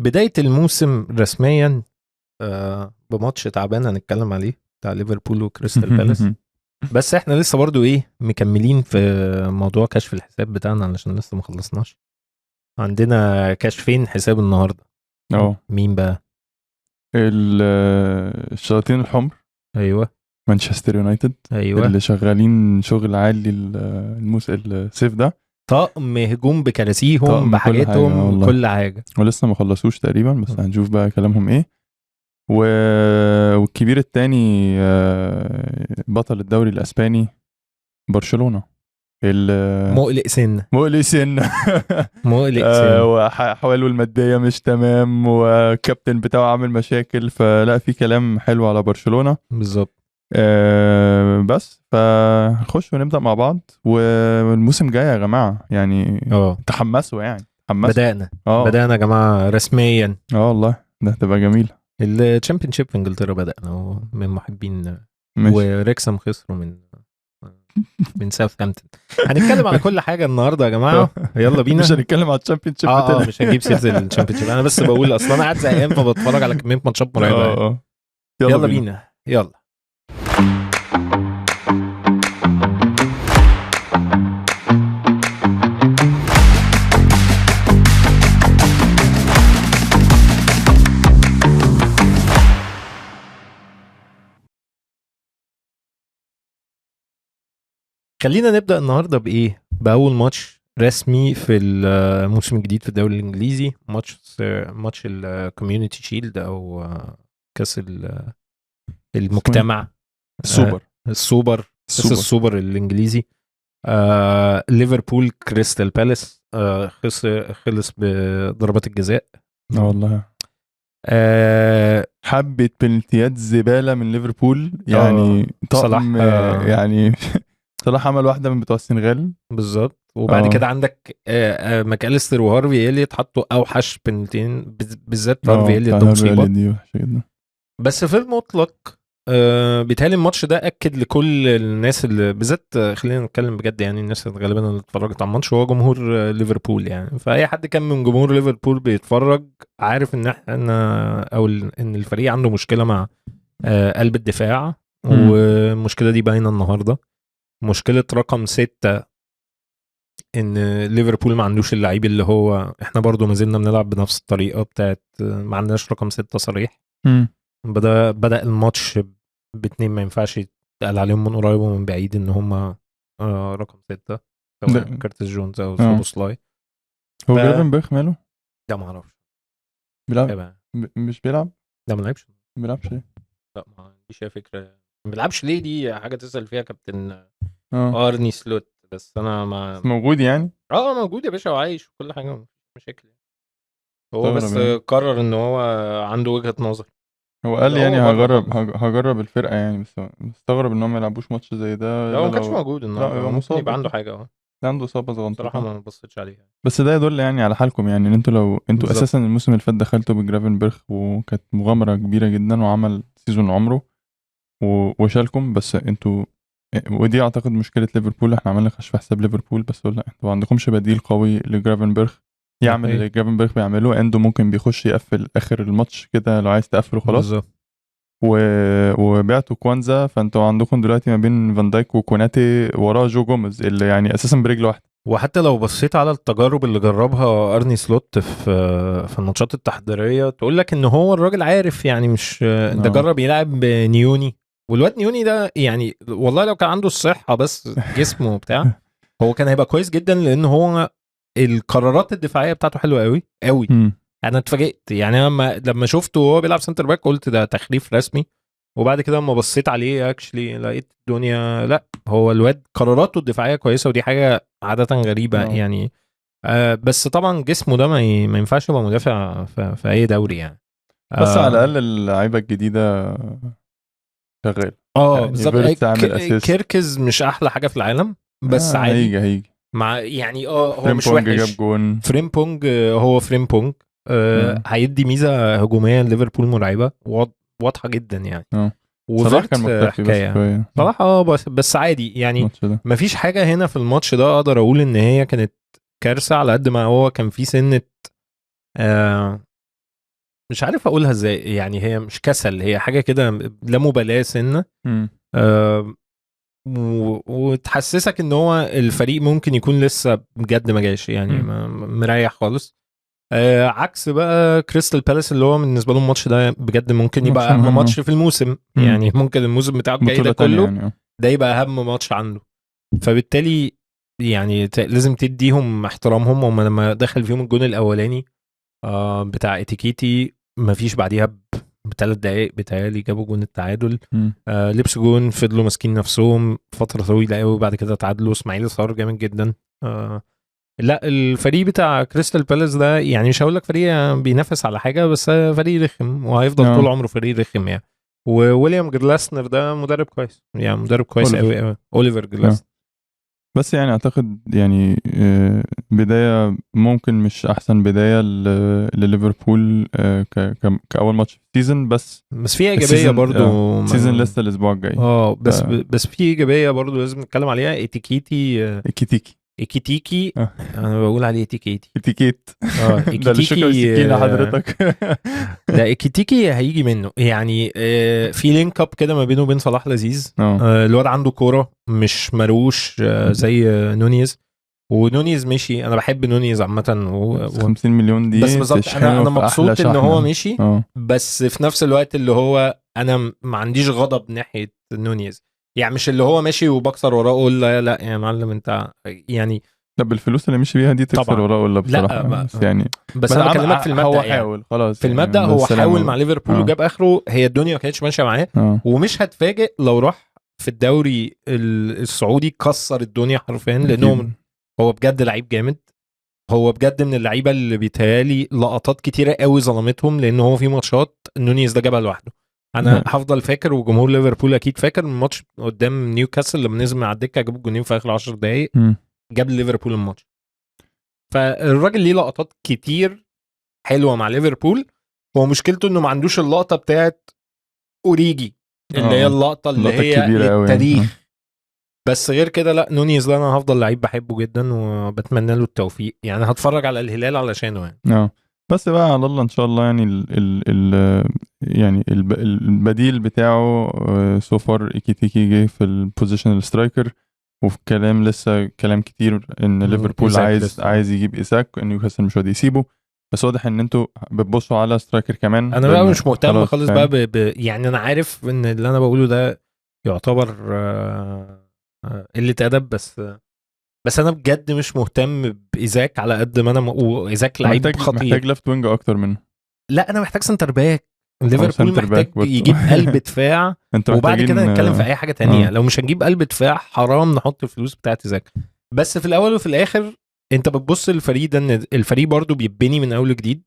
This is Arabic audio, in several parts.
بداية الموسم رسميا بماتش تعبان هنتكلم عليه بتاع ليفربول وكريستال بالاس. بس احنا لسه برضو مكملين في موضوع كشف الحساب بتاعنا علشان لسه ما خلصناش. عندنا كشفين حساب النهارده. مين بقى؟ الشياطين الحمر. ايوه مانشستر يونايتد. ايوه اللي شغالين شغل عالي الصيف ده. طقم هجوم بكراسيهم طقم بحاجاتهم كل كل حاجه ولسه ما خلصوش تقريبا، بس هنشوف بقى كلامهم ايه. والكبير التاني بطل الدوري الاسباني برشلونة. مقلق سن مقلق سن. وحواله المادية مش تمام، وكابتن بتاعه عامل مشاكل، فلا في كلام حلو على برشلونة بالظبط. بس فنخش ونبدأ مع بعض. والموسم جاي يا جماعة يعني تحمسوا يعني بدأنا يا جماعة رسميا. والله ده هتبقى جميل. الشامبيونشيب في انجلترا بدأنا من محبين وريكسام خسروا من ساوثهامبتون. هنتكلم على كل حاجة النهاردة يا جماعة. يلا بينا. مش هنتكلم على الشامبيونشيب مش هنجيب سيرة الشامبيونشيب. انا بس بقول اصلا انا قاعد زهقان فبتفرج على كمية ماتشات مرعبة. يلا بينا يلا. خلينا نبدأ النهاردة بأول ماتش رسمي في الموسم الجديد في الدوري الإنجليزي. ماتش الكوميونيتي شيلد أو كأس المجتمع. السوبر الإنجليزي. ليفربول كريستال بالاس خلص بضربات الجزاء. والله حبة بنالتيات زبالة من ليفربول يعني. طقم يعني صلاح عمل واحدة من بتوع السنغال بالظبط. وبعد كده عندك ماكاليستر وهارفي إليوت حطوا اوحش بنالتين، بالذات هارفي إليوت ده مصيبة. بس في المطلق بيتهيألي الماتش ده اكد لكل الناس اللي بالذات، خلينا نتكلم بجد يعني، الناس اللي غالبا اللي اتفرجت على الماتش هو جمهور ليفربول يعني. فاي حد كان من جمهور ليفربول بيتفرج عارف ان احنا او ان الفريق عنده مشكله مع قلب الدفاع. والمشكله دي باينه النهارده. مشكله رقم 6 ان ليفربول ما عندوش اللعيب اللي هو احنا برضو ما زلنا بنلعب بنفس الطريقه بتاعت ما عندناش رقم 6 صريح. بدأ الماتش باتنين ما ينفعش يتقال عليهم من قريب ومن بعيد ان هم رقم 6، سواء كارتس جونز او سوبوسلاي. هو جرافنبرخ ماله؟ ده ما اعرفش. بيلعب مش بيلعب؟ ده ما لعبش. ما بيلعبش ليه؟ لا ما عنديش فكره. ما بيلعبش ليه دي حاجه تسأل فيها كابتن ارني سلوت. بس انا ما موجود يعني. موجود يا باشا وعايش وكل حاجه، مش مشاكل. هو بس قرر ان هو عنده وجهة نظر. هو قال يعني هجرب الفرقه يعني. بس مستغرب ان هم ما يلعبوش ماتش زي ده. لا هو ما كانش موجود النهارده. ممكن يبقى عنده حاجه. عنده اصابه صغنطوطه صراحه ما بصيتش عليها. بس ده يدل يعني على حالكم يعني، ان انتوا لو انتوا اساسا الموسم اللي فات دخلتوا بجرافنبرخ وكانت مغامره كبيره جدا وعمل سيزون عمره وشالكم. بس انتوا ودي اعتقد مشكله ليفربول. احنا عملنا كشف حساب ليفربول بس قلنا انتوا ما عندكمش بديل قوي لجرافنبرخ يعمل اللي جرافنبرخ بيعمله. اندو ممكن بيخش يقفل اخر الماتش كده لو عايز تقفله خلاص. وبعتوا كوانزا، فانتوا عندكم دلوقتي ما بين فان دايك وكوناتي وراه جو جوميز اللي يعني اساسا برجل واحده. وحتى لو بصيت على التجارب اللي جربها ارني سلوت في الماتشات التحضيريه تقول لك ان هو الراجل عارف يعني. مش ده جرب يلعب نيوني، والواد نيوني ده يعني والله لو كان عنده الصحه بس جسمه بتاع هو كان هيبقى كويس جدا، لان هو القرارات الدفاعيه بتاعته حلوه قوي قوي. انا اتفاجئت يعني لما شفته وهو بيلعب سنتر باك قلت ده تخريف رسمي. وبعد كده لما بصيت عليه اكشلي لقيت الدنيا لا، هو الواد قراراته الدفاعيه كويسه، ودي حاجه عاده غريبه يعني. بس طبعا جسمه ده ما ينفعش يبقى مدافع في اي دوري يعني. بس على الاقل اللعيبه الجديده شغال. يعني بالظبط. كيركز مش احلى حاجه في العالم بس عادي. هيجي مع يعني هو مش وحش. جاب جون. فريمبونج هو فريمبونج هيدي ميزه هجوميه ليفربول مرعبه واضحه جدا يعني. صلاح كان مختفي بس شويه. صلاح بس عادي يعني. مفيش حاجه هنا في الماتش ده اقدر اقول ان هي كانت كارثه، على قد ما هو كان في سنه مش عارف اقولها ازاي، يعني هي مش كسل، هي حاجه كده لا مبالاه سنه. وتحسسك ان هو الفريق ممكن يكون لسه بجد ما جاش، يعني مريح خالص. عكس بقى كريستال بالاس اللي هو بالنسبه لهم الماتش ده بجد ممكن يبقى اهم ماتش في الموسم. يعني ممكن الموسم بتاعه الجاي ده كله يعني. ده يبقى اهم ماتش عنده. فبالتالي يعني لازم تديهم احترامهم. هم لما دخل فيهم الجون الاولاني بتاع اتيكيتي ما فيش بعديها ب3 دقايق بتهيألي جابوا جون التعادل. لبس جون، فضلوا ماسكين نفسهم فتره طويله قوي، بعد كده تعادلوا. اسماعيل صار جامد جدا. لا الفريق بتاع كريستال بالاس ده يعني مش هقول لك فريق بينافس على حاجه، بس فريق رخم وهيفضل طول عمره فريق رخم يعني. وويليام جلاسنر ده مدرب كويس، يعني مدرب كويس قوي قوي، اوليفر جلاسنر. بس يعني اعتقد يعني بدايه ممكن مش احسن بدايه لليفربول كاول ماتش في السيزون، بس في ايجابيه برضو. السيزون لسه الاسبوع الجاي. بس في ايجابيه برضو لازم نتكلم عليها. ايكيتيكي انا بقول عليه اتيكيت ايكيتيكي ده اللي شكر السكينه حضرتك. ده ايكيتيكي هيجي منه يعني. في لينك اب كده ما بينه وبين صلاح لذيذ. الواد عنده كوره مش مروش زي نونيز. ونونيز مشي، انا بحب نونيز عامه 50 مليون دي بس بالظبط انا مبسوط ان هو مشي. بس في نفس الوقت اللي هو انا ما عنديش غضب ناحيه نونيز، يعني مش اللي هو ماشي وبكسر وراه اقول لا يا معلم انت يعني. طب بالفلوس اللي مشي بيها دي تكسر وراه ولا بصراحه؟ لا بس يعني بس انا بكلمك في المبدا. هو حاول خلاص في المبدا يعني هو حاول مع ليفربول وجاب اخره. هي الدنيا ما كانتش ماشيه معاه. ومش هتفاجئ لو راح في الدوري السعودي كسر الدنيا حرفيا، لانه هو بجد لعيب جامد. هو بجد من اللعيبه اللي بيتهيالي لقطات كتيره قوي ظلمتهم، لان هو في ماتشات نونيز ده جابها لوحده. انا هفضل فاكر، وجمهور ليفربول اكيد فاكر الماتش قدام نيوكاسل لما نزل من على الدكه جاب الجونين في اخر 10 دقائق جاب ليفربول الماتش. فالراجل ليه لقطات كتير حلوه مع ليفربول. هو مشكلته انه ما عندوش اللقطه بتاعت اوريجي اللي هي اللقطه اللي هي للتاريخ. بس غير كده لا، نونيز ده انا هفضل لعيب بحبه جدا وبتمنى له التوفيق. يعني هتفرج على الهلال علشانه يعني. بس بقى على الله ان شاء الله. يعني البديل بتاعه سوفر ايكيتيكي جه في البوزيشن السترايكر، وفي كلام لسه كلام كتير ان ليفربول عايز يجيب إيساك، ان نيوكاسل مش راضي يسيبه. بس واضح ان انتوا بتبصوا على سترايكر كمان. انا بقى مش مهتم خالص بقى يعني انا عارف ان اللي انا بقوله ده يعتبر قله ادب، بس انا بجد مش مهتم بايزاك على قد ما انا ايزاك لعيب خطير. محتاج ليفت وينج اكتر منه. لا انا محتاج سنتر باك. ليفربول محتاج يجيب قلب دفاع وبعد كده نتكلم في اي حاجه تانية. لو مش هنجيب قلب دفاع حرام نحط الفلوس بتاعت ايزاك. بس في الاول وفي الاخر انت بتبص للفريق ده، ان الفريق برضو بيتبني من اول جديد.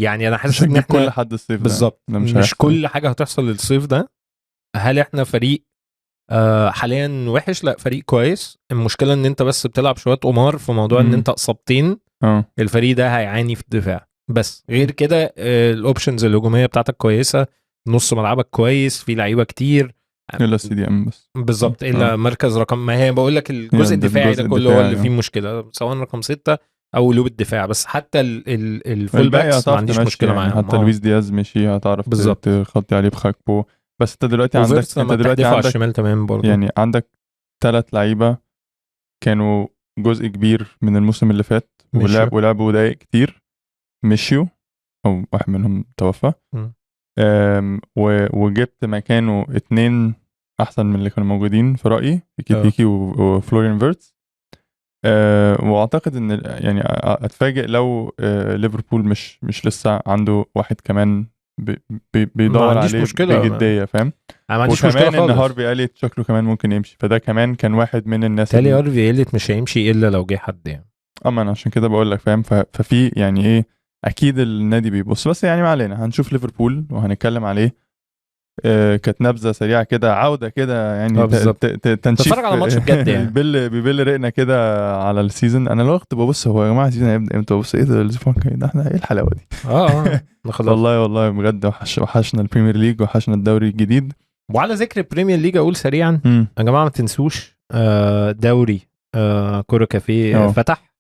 يعني انا حاسس ان احنا كل حد الصيف بالظبط مش كل حاجه هتحصل للصيف ده. هل احنا فريق حاليا وحش؟ لا فريق كويس. المشكله ان انت بس بتلعب شويه قمار في موضوع ان انت اصابتين. الفريق ده هيعاني في الدفاع، بس غير كده الاوبشنز الهجوميه بتاعتك كويسه، نص ملعبك كويس، في لعيبه كتير الا سي دي ام بس بالظبط. الا مركز رقم، ما هي بقول لك الجزء الدفاعي ده كله هو اللي فيه مشكله، سواء رقم 6 او لوب الدفاع. بس حتى الفول باكس ما عنديش مشكله يعني معاهم. حتى لويس دياز مشي هتعرف تخطي عليه بخاكبو. بس انت دلوقتي عندك على الشمال تمام برضه. يعني عندك 3 لعيبه كانوا جزء كبير من الموسم اللي فات ولعبوا دقايق كتير مشيوا، او واحد منهم توفى. وجبت مكانه 2 احسن من اللي كانوا موجودين في رايي، كيتيكي وفلوريان فيرتس. واعتقد ان يعني اتفاجئ لو ليفربول مش لسه عنده واحد كمان بيدور عليه بجديه، فاهم؟ ما عنديش مشكله خالص. ان هارفي إليت شكله كمان ممكن يمشي، فده كمان كان واحد من الناس تالي هارفي إليت مش هيمشي الا لو جه حد يعني. انا عشان كده بقول لك فاهم. ففي يعني ايه، اكيد النادي بيبص. بس يعني ما علينا، هنشوف ليفربول وهنتكلم عليه. كانت نبذه سريعه كده، عوده كده يعني تنشيف على ماتش بجد يعني. بيبل رقنا كده على السيزون. انا لو كنت ببص هو يا جماعه السيزون هيبدا امتى؟ ببص ايه ده الاسبوع ده، احنا ايه الحلاوه دي؟ والله بجد وحشنا البريمير ليج وحشنا الدوري الجديد. وعلى ذكر البريمير ليج اقول سريعا يا جماعه ما تنسوش دوري كوره كافيه فتح.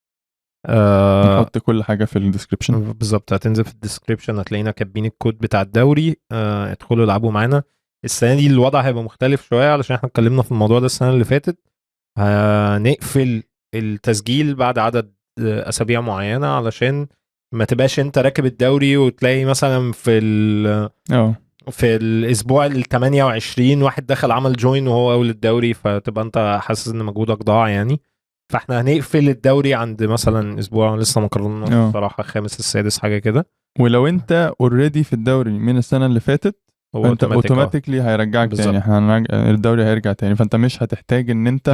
نحط كل حاجه في الديسكريبشن. بالظبط، هتنزل في الديسكريبشن هتلاقينا كاتبين الكود بتاع الدوري. ادخلوا العبوا معانا. السنه دي الوضع هيبقى مختلف شويه علشان احنا اتكلمنا في الموضوع ده السنه اللي فاتت. هنقفل التسجيل بعد عدد اسابيع معينه علشان ما تبقاش انت راكب الدوري وتلاقي مثلا في الاسبوع ال 28 واحد دخل عمل جوين وهو اول الدوري، فتبقى انت حاسس ان مجهودك ضاع يعني. فاحنا هنقفل الدوري عند مثلا اسبوع لسه ما قررناش الصراحه، الخامس السادس حاجه كده. ولو انت اوريدي في الدوري من السنه اللي فاتت هو انت اوتوماتيكلي هيرجعك تاني. احنا الدوري هيرجع تاني، فانت مش هتحتاج ان انت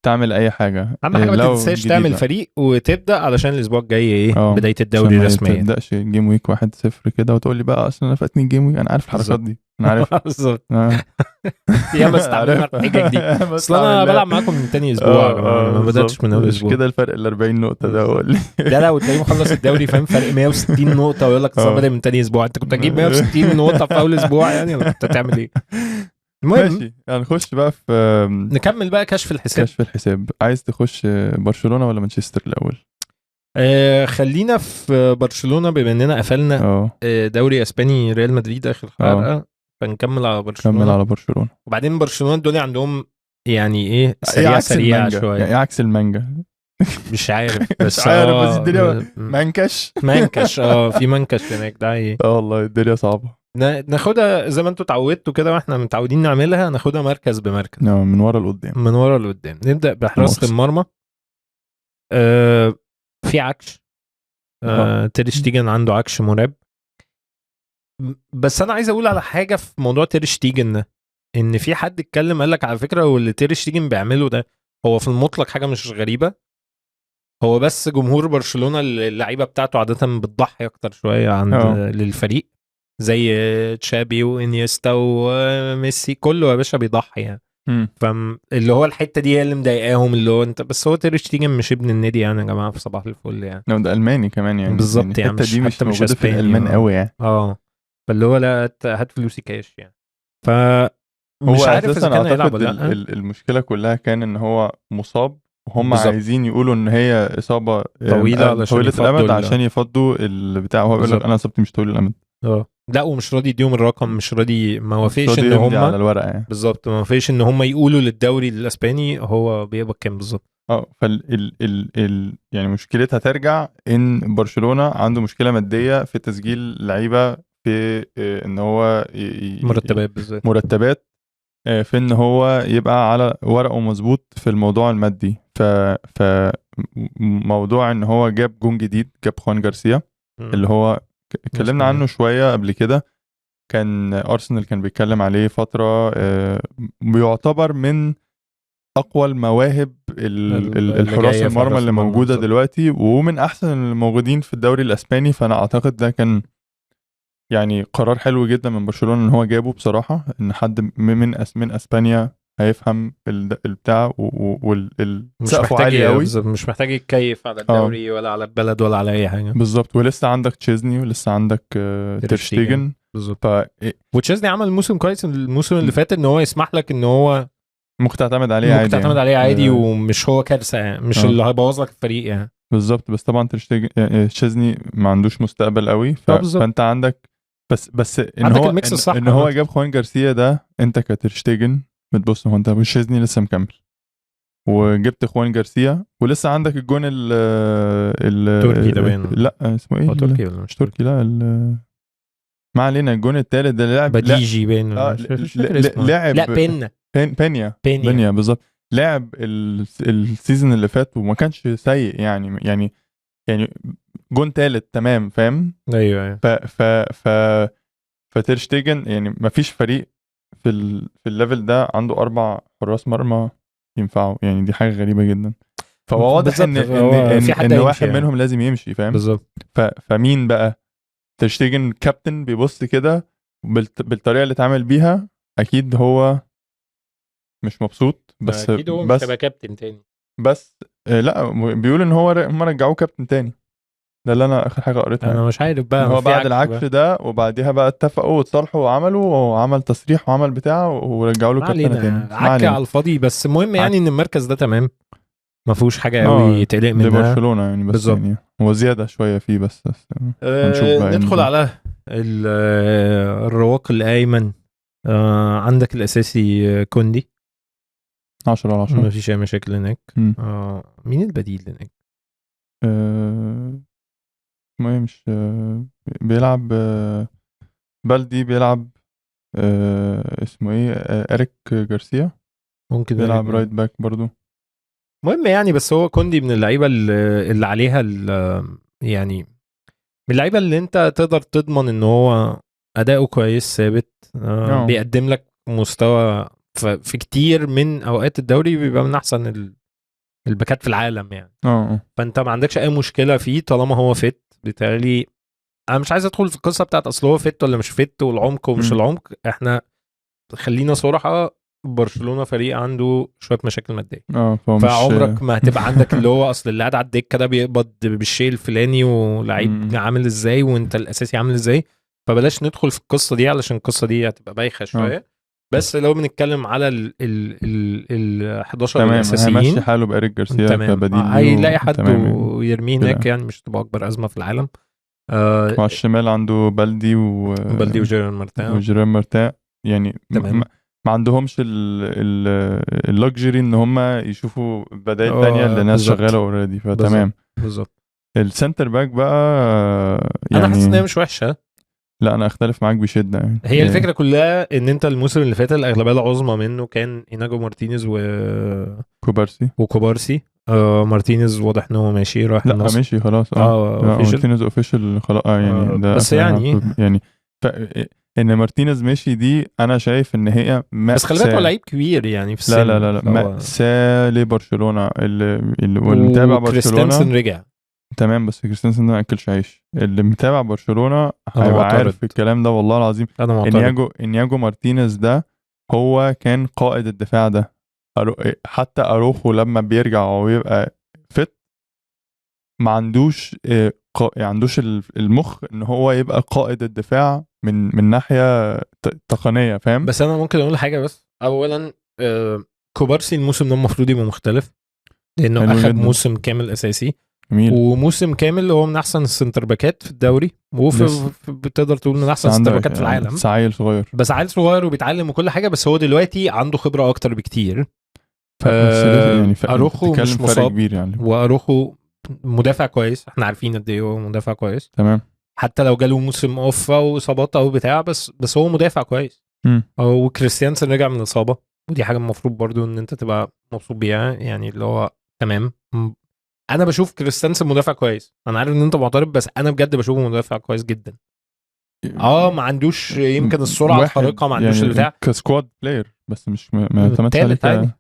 تعمل اي حاجه. اهم حاجه ما تنساش تعمل فريق وتبدا علشان الاسبوع الجاي بدايه الدوري رسميا. ما تبداش جيم ويك 1-0 كده وتقول لي بقى اصلا انا فاتني الجيم ويك. انا عارف الحركات دي، انا عارف بالظبط. يا بس تعملها الحاجه دي. اصل انا بلعب معاكم من تاني اسبوع يا جماعه، ما بداتش من اول اسبوع. مش كده الفرق ال 40 نقطه ده قول لي. لا وتلاقيه مخلص الدوري فاهم فرق 160 نقطه ويقول لك اصل بدا من تاني اسبوع. انت كنت هتجيب 160 نقطه في اول اسبوع يعني، ولا كنت هتعمل ايه؟ المهم ماشي، هنخش بقى في نكمل بقى كشف الحساب. عايز تخش برشلونه ولا مانشستر الاول؟ خلينا في برشلونه بما اننا قفلنا دوري اسباني ريال مدريد اخر حلقه، فنكمل على برشلونه. وبعدين برشلونه دول عندهم يعني ايه سريع شويه، يعني عكس المانجا. مش عارف بس مش عارف بس الدنيا منكش في منكش هناك ده ايه. والله الدنيا صعبه. ناخدها زي ما انتوا اتعودتوا كده واحنا متعودين نعملها، ناخدها مركز بمركز من ورا لقدام. نبدا بحراسه المرمى. في عكش. تير شتيجن عنده عكش مرعب. بس انا عايز اقول على حاجه في موضوع تير شتيجن ده، ان في حد اتكلم قال لك على فكره واللي تير شتيجن بيعمله ده هو في المطلق حاجه مش غريبه، هو بس جمهور برشلونه اللعيبه بتاعته عاده بتضحي اكتر شويه عن للفريق، زي تشابي وانيستا وميسي كله يا باشا بيضحي يعني. فاللي هو الحته دي هي اللي مضايقاهم، اللي هو انت بس هو تير شتيجن مش ابن النادي يعني يا جماعه، في صباح الفل يعني. ده الماني كمان يعني بالظبط يعني الحته دي مش موجوده في الالمان قوي يعني. فاللي هو لا هات فلوسي كاش يعني. ف مش عارف اذا كان هيلعب ولا لا. المشكله كلها كان ان هو مصاب وهم عايزين يقولوا ان هي اصابه طويله الامد عشان يفضوا البتاع. هو بيقول لك انا اصابتي مش طويله الامد. لا ومش راضي يديهم الرقم، مش راضي، ما وافقش ان هم على الورقه يعني. بالظبط ما وافقش ان هم يقولوا للدوري الاسباني هو بيقبض كام بالظبط. يعني مشكلتها ترجع ان برشلونه عنده مشكله ماديه في تسجيل لعيبه، في ان هو مرتبات بالذات، مرتبات في ان هو يبقى على ورقه مظبوط في الموضوع المادي. ف موضوع ان هو جاب جون جديد، جاب خوان جارسيا اللي هو اتكلمنا عنه شويه قبل كده. كان ارسنال كان بيتكلم عليه فتره، بيعتبر من اقوى المواهب الحراس المرمى اللي موجوده دلوقتي، ومن احسن الموجودين في الدوري الاسباني. فانا اعتقد ده كان يعني قرار حلو جدا من برشلونه ان هو جابه بصراحه، ان حد من اسبانيا هيفهم البتاع والسقف عالي قوي، مش محتاج يتكيف على الدوري ولا على البلد ولا على اي حاجه. بالظبط. ولسه عندك تشيزني ولسه عندك تير شتيجن بالظبط. وتشيزني عمل موسم كويس الموسم اللي فات، ان هو يسمح لك ان هو ممكن تعتمد عليه عادي ومش هو كارثه يعني، مش اللي هيبوظ لك الفريق يعني. بالظبط. بس طبعا تشيزني ما عندوش مستقبل قوي. فانت عندك بس ان هو جاب خوان جارسيا ده، انت كتير شتيجن بتبص هو انت تشيزني لسه مكمل وجبت خوان جارسيا ولسه عندك الجون التركي ده باين. لا اسمه ايه؟ تركي ولا مش تركي؟ لا ما علينا. الجون الثالث ده لعب بديجي باين. لعب لا بينيا بالظبط. لعب السيزون اللي فات وما كانش سيء يعني جون ثالث تمام فاهم. ايوه فتير شتيجن يعني ما فيش فريق في الليفل ده عنده 4 حراس مرمى ينفعوا يعني. دي حاجه غريبه جدا. فهو واضح ان واحد منهم لازم يمشي فاهم. بالظبط. فمين بقى؟ تير شتيجن كابتن بيبص كده بالطريقه اللي اتعامل بيها، اكيد هو مش مبسوط. بس اكيد هو مش هيبقى كابتن تاني. بس لا بيقول ان هو هم رجعوه كابتن تاني. ده اللي انا اخر حاجه قريتها. انا مش عارف بقى هو بعد العكس ده وبعديها بقى اتفقوا وتصالحوا وعملوا وعمل تصريح وعمل بتاع ورجعوا له كابتن تاني. عكا على الفاضي. بس المهم يعني ان المركز ده تمام. ما فيهوش حاجه قوي يتقلق منها برشلونه يعني، بس بالزبط. يعني هو زياده شويه فيه بس هنشوف بقى. ندخل على الرواق الايمن. عندك الاساسي كوندي 10/10 ما فيش اي مشاكل هناك. مين البديل هناك؟ ما مش بيلعب بلدي بيلعب اسمه ايه اريك جارسيا ممكن بيلعب رايت باك برضو. مهم يعني، بس هو كوندي من اللعيبه اللي عليها يعني من اللعيبه اللي انت تقدر تضمن ان هو اداؤه كويس ثابت. بيقدم لك مستوى في كتير من اوقات الدوري بيبقى من احسن الباكات في العالم يعني. فانت ما عندكش اي مشكله فيه طالما هو فيت. بالتالي انا مش عايز ادخل في القصه بتاعت اصل هو فيت ولا مش فيت والعمق ومش العمق. احنا خلينا صراحه، برشلونه فريق عنده شويه مشاكل ماديه. فعمرك ما هتبقى عندك اللي هو اصل اللي قاعد على الدكه ده بيقبض بالشيء الفلاني ولعيب عامل ازاي وانت الاساسي عامل ازاي. فبلاش ندخل في القصه دي علشان القصه دي هتبقى بايخه شويه. بس لو بنتكلم على ال 11 الاساسيين هيمشي حاله بإيريك جارسيا كبديل هيلاقي حد ويرميه هناك يعني. مش تبقى اكبر ازمه في العالم. وعلى الشمال عنده بلدي وجيرين مارتان يعني ما عندهمش اللوكجري ان هم يشوفوا بدائل تانية لناس شغاله اوريدي. فتمام بالظبط. السنتر باك بقى يعني انا حاسس ان هي مش وحشه. لا انا اختلف معاك بشده يعني. هي الفكره كلها ان انت الموسم اللي فات الاغلبيه العظمى منه كان إيناجو مارتينيز وكوبارسي. مارتينيز واضح ان هو ماشي رايح النصر. لا ماشي خلاص. مارتينيز اوفيشال خلاص يعني ده بس يعني ان مارتينيز ماشي دي انا شايف ان هي بس خلي بالك هو لعيب كبير يعني في السن. لا مأساة لبرشلونه اللي متابع برشلونه. كريستنسن رجع تمام بس كريستنسن ما اكلش عيش. اللي متابع برشلونه هيبقى عارف الكلام ده والله العظيم. إنياجو مارتينيز ده هو كان قائد الدفاع ده. حتى اروخو لما بيرجع ويبقى فت ما عندوش المخ ان هو يبقى قائد الدفاع من ناحيه تقنيه فاهم. بس انا ممكن اقول حاجه بس. اولا كوبارسي الموسم ده المفروض يبقى مختلف لانه اخذ موسم كامل اساسي. جميل. وموسم كامل هو من احسن السنتر باكات في الدوري بتقدر تقول من احسن السنتر باكات في العالم. عيل صغير بس عيل صغير وبيتعلم وكل حاجه. بس هو دلوقتي عنده خبره اكتر بكتير. يعني اروخو مش مصاب كبير يعني. واروخو مدافع كويس. احنا عارفين قد ايه هو مدافع كويس. تمام. حتى لو جاله موسم اوف او اصابات او بتاع بس هو مدافع كويس. او كريستيانسن رجع من الاصابه ودي حاجه المفروض برضو ان انت تبقى مبسوط بيها يعني اللي هو تمام. انا بشوف كريستيانسن مدافع كويس. انا عارف ان انت معترض بس انا بجد بشوفه مدافع كويس جدا. ما عندوش يمكن السرعه الخارقه ما عندوش يعني البتاع كسكواد بلاير بس مش ما اعتمدش عليه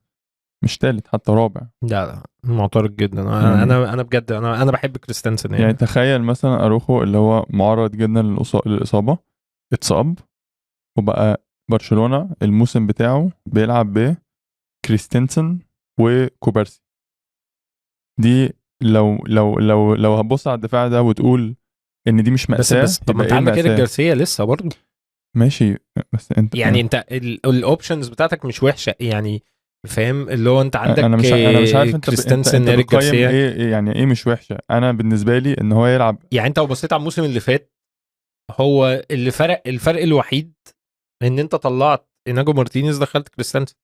مش تالت حتى رابع. لا معترض جدا. انا بجد انا بحب كريستنسن يعني تخيل مثلا اروخو اللي هو معرض جدا للاصابه اتصاب وبقى برشلونه الموسم بتاعه بيلعب بكريستنسن وكوبارسي. دي لو هتبص على الدفاع ده وتقول ان دي مش مأساة. بس طب ما انت عندك ايريك جارسيا لسه برضه ماشي. بس انت يعني انت الاوبشنز بتاعتك مش وحشه يعني فاهم اللي هو انت عندك انا مش عارف انت كريستنسن ايريك جارسيا ايه يعني ايه مش وحشه. انا بالنسبه لي ان هو يلعب يعني. انت لو بصيت على الموسم اللي فات هو اللي الفرق الوحيد ان انت طلعت إيناجو مارتينيز دخلت كريستنسن.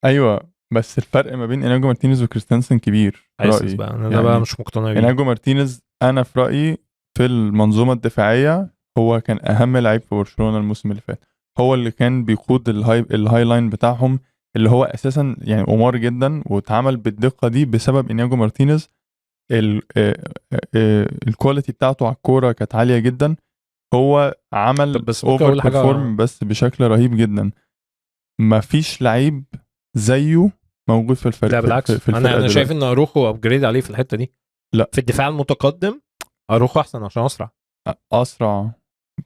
ايوه بس الفرق ما بين إيناجو مارتينيز وكريستنسن كبير في رأيي. بقى انا يعني بقى مش مقتنع بيه. إيناجو مارتينيز انا في رأيي في المنظومه الدفاعيه هو كان اهم لعيب في برشلونه الموسم اللي فات. هو اللي كان بيقود الهاي لاين بتاعهم اللي هو اساسا يعني قمار جدا واتعمل بالدقه دي بسبب إيناجو مارتينيز. الكواليتي بتاعته على الكوره كانت عاليه جدا. هو عمل اوفر بيرفورم بس بشكل رهيب جدا. مفيش لعيب زيه موجود في الفريق. لا بالعكس في انا شايف ان اروخو ابجريد عليه في الحته دي. لا في الدفاع المتقدم اروخو احسن عشان اسرع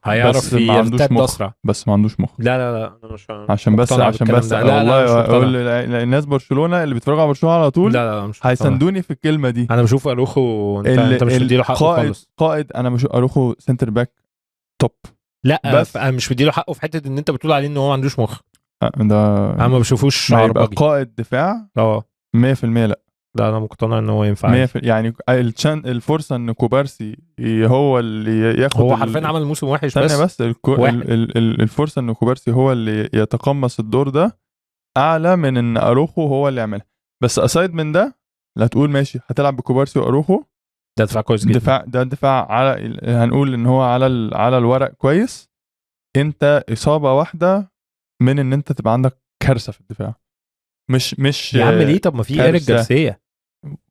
هيعرف يرتد اسرع بس ما عندوش مخ. لا انا مش عشان بس والله اقول الناس برشلونه اللي بيتفرجوا على برشلونه على طول لا مش هيساندوني في الكلمه دي. انا بشوف اروخو انت مش مديله حقه خالص. قائد انا مش اروخو سنتر باك توب. لا بس انا مش مديله حقه في حته ان انت بتقول عليه ان هو ما عندوش مخ. ده انا ما بشوفوش يبقى قائد دفاع 100% لا لا انا مقتنع ان هو ينفع يعني الفرصه ان كوبارسي هو اللي ياخد هو حرفيا عمل موسم وحش بس الفرصه ان كوبارسي هو اللي يتقمص الدور ده اعلى من ان اروخو هو اللي يعملها. بس اسايد من ده لا تقول ماشي هتلعب بكوبارسي واروخو، ده دفاع كويس جدا. دفاع على هنقول ان هو على الورق كويس. انت اصابه واحده من ان انت تبقى عندك كارثه في الدفاع. مش يا عم ليه؟ طب ما في إيريك جارسيا،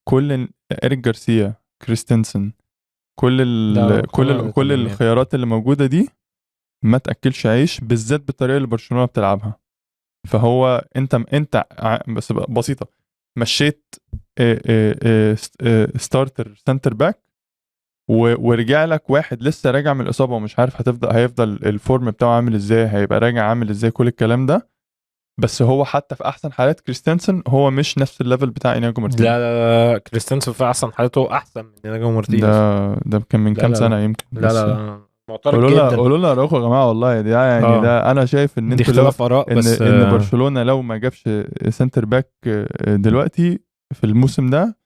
كل إيريك جارسيا، كريستنسن، كل الخيارات اللي موجوده دي ما تاكلش عيش، بالذات بالطريقه اللي برشلونه بتلعبها. فهو انت بس بسيطه مشيت ستارتر سنتر باك ورجع لك واحد لسه راجع من الاصابه ومش عارف هيفضل الفورم بتاعه عامل ازاي، هيبقى راجع عامل ازاي، كل الكلام ده. بس هو حتى في احسن حالات كريستنسن هو مش نفس الليفل بتاع انياجو مارتينيز. لا كريستنسن في احسن حالته احسن من انياجو مارتينيز. ده كان من كام سنه يمكن. لا معترض جدا. قولوا لنا اراخو يا جماعه والله دي يعني ده انا شايف ان انتوا اختلاف اراء بس ان برشلونه لو ما جابش سنتر باك دلوقتي في الموسم ده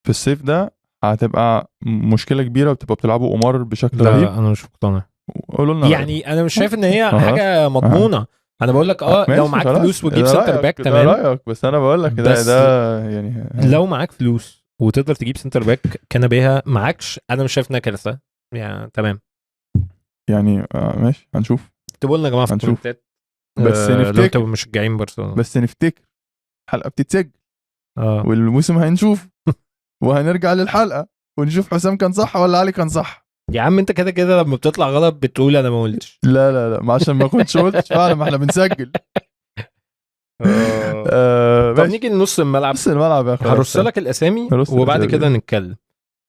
في الصيف ده هتبقى مشكله كبيره، وبتبقى بتلعبوا قمار بشكل رهيب. لا انا مش مقتنع. قولوا لنا يعني انا مش شايف ان هي حاجه مضمونه. انا بقول لك لو معاك فلوس وتجيب سنتر باك تمام، ده رايك، بس انا بقول لك ده يعني لو معاك فلوس وتقدر تجيب سنتر باك كان بيها معاكش، انا مش شايف انها كارثه يعني. تمام يعني ماشي هنشوف. اكتبوا لنا يا جماعه في الكومنتات بس نفتكر لو انتوا مشجعين برشلونه، بس نفتكر الحلقه بتتسجل والموسم هنشوف وهنرجع للحلقه ونشوف حسام كان صح ولا علي كان صح. يا عم انت كده لما بتطلع غلط بتقول انا ما قلتش. لا ما عشان ما كنتش قلتش فعلا، ما احنا بنسجل. طب نيجي لنص الملعب. نص الملعب يا اخي هرص لك الاسامي وبعد كده نتكلم.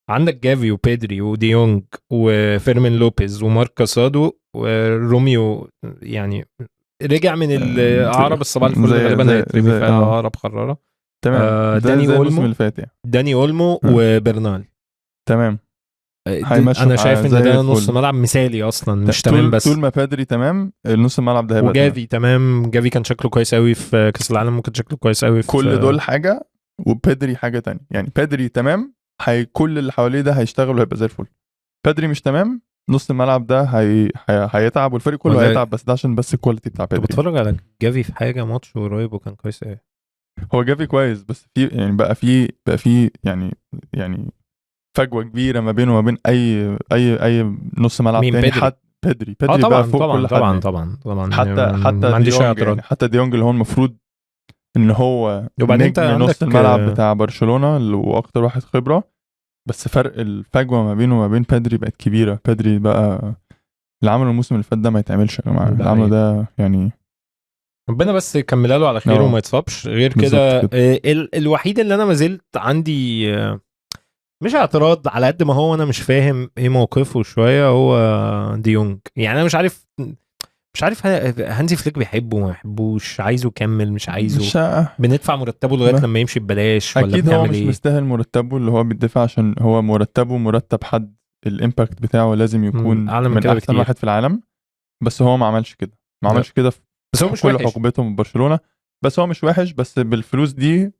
عندك جافي وبيدري وديونج وفيرمين لوبيز ومارك كاسادو وروميو، يعني رجع من العرب الصباح الفل غالبا هيترمي في عرب خراره. تمام داني اولمو اللي فات يعني. داني اولمو وبرنال. تمام انا شايف ان ده نص ملعب مثالي اصلا، مش تمام بس طول ما بيدري تمام النص الملعب ده هيبقى وجافي تمام. جافي كان شكله كويس قوي في كاس العالم، ممكن شكله كويس قوي في كل دول حاجه، وبيدري حاجه تانية. يعني بيدري تمام كل اللي حواليه ده هيشتغل وهيبقى زي الفل. بيدري مش تمام، نص الملعب ده هيتعب والفريق كله هيتعب، بس ده عشان بس الكواليتي بتاع بيدري. بتفرج على جافي في حاجه ماتش قريب وكان كويس قوي. هو جافي كويس بس في يعني بقى في يعني فجوه كبيره ما بينه وما بين اي نص ملعب تاني. حتى بيدري طبعًا بقى فوق كل حد. طبعا حتى ما عنديش اعتراض يعني حتى ديونج اللي هو المفروض ان هو نجم نص الملعب بتاع برشلونه واكتر واحد خبره، بس فرق الفجوه ما بينه وما بين بيدري بقت كبيره. بيدري بقى اللي عمله الموسم اللي فات ده ما يتعملش يا جماعه، اللي عمله ده يعني ربنا بس يكملها له على خير وما يتصابش. غير كده الوحيد اللي انا ما زلت عندي مش اعتراض على قد ما هو انا مش فاهم ايه موقفه شويه هو ديونج. يعني انا مش عارف هانزي فليك بيحبه ما يحبوش، عايزه يكمل مش عايزه، بندفع مرتبه لغايه لما يمشي ببلاش ولا اكيد هو مش مستاهل مرتبه اللي هو بيدفع، عشان هو مرتبه مرتب حد الامباكت بتاعه لازم يكون من احسن بكتير. واحد في العالم. بس هو ما عملش كده، بس هو مش كل حقبته من برشلونه. بس هو مش وحش، بس بالفلوس دي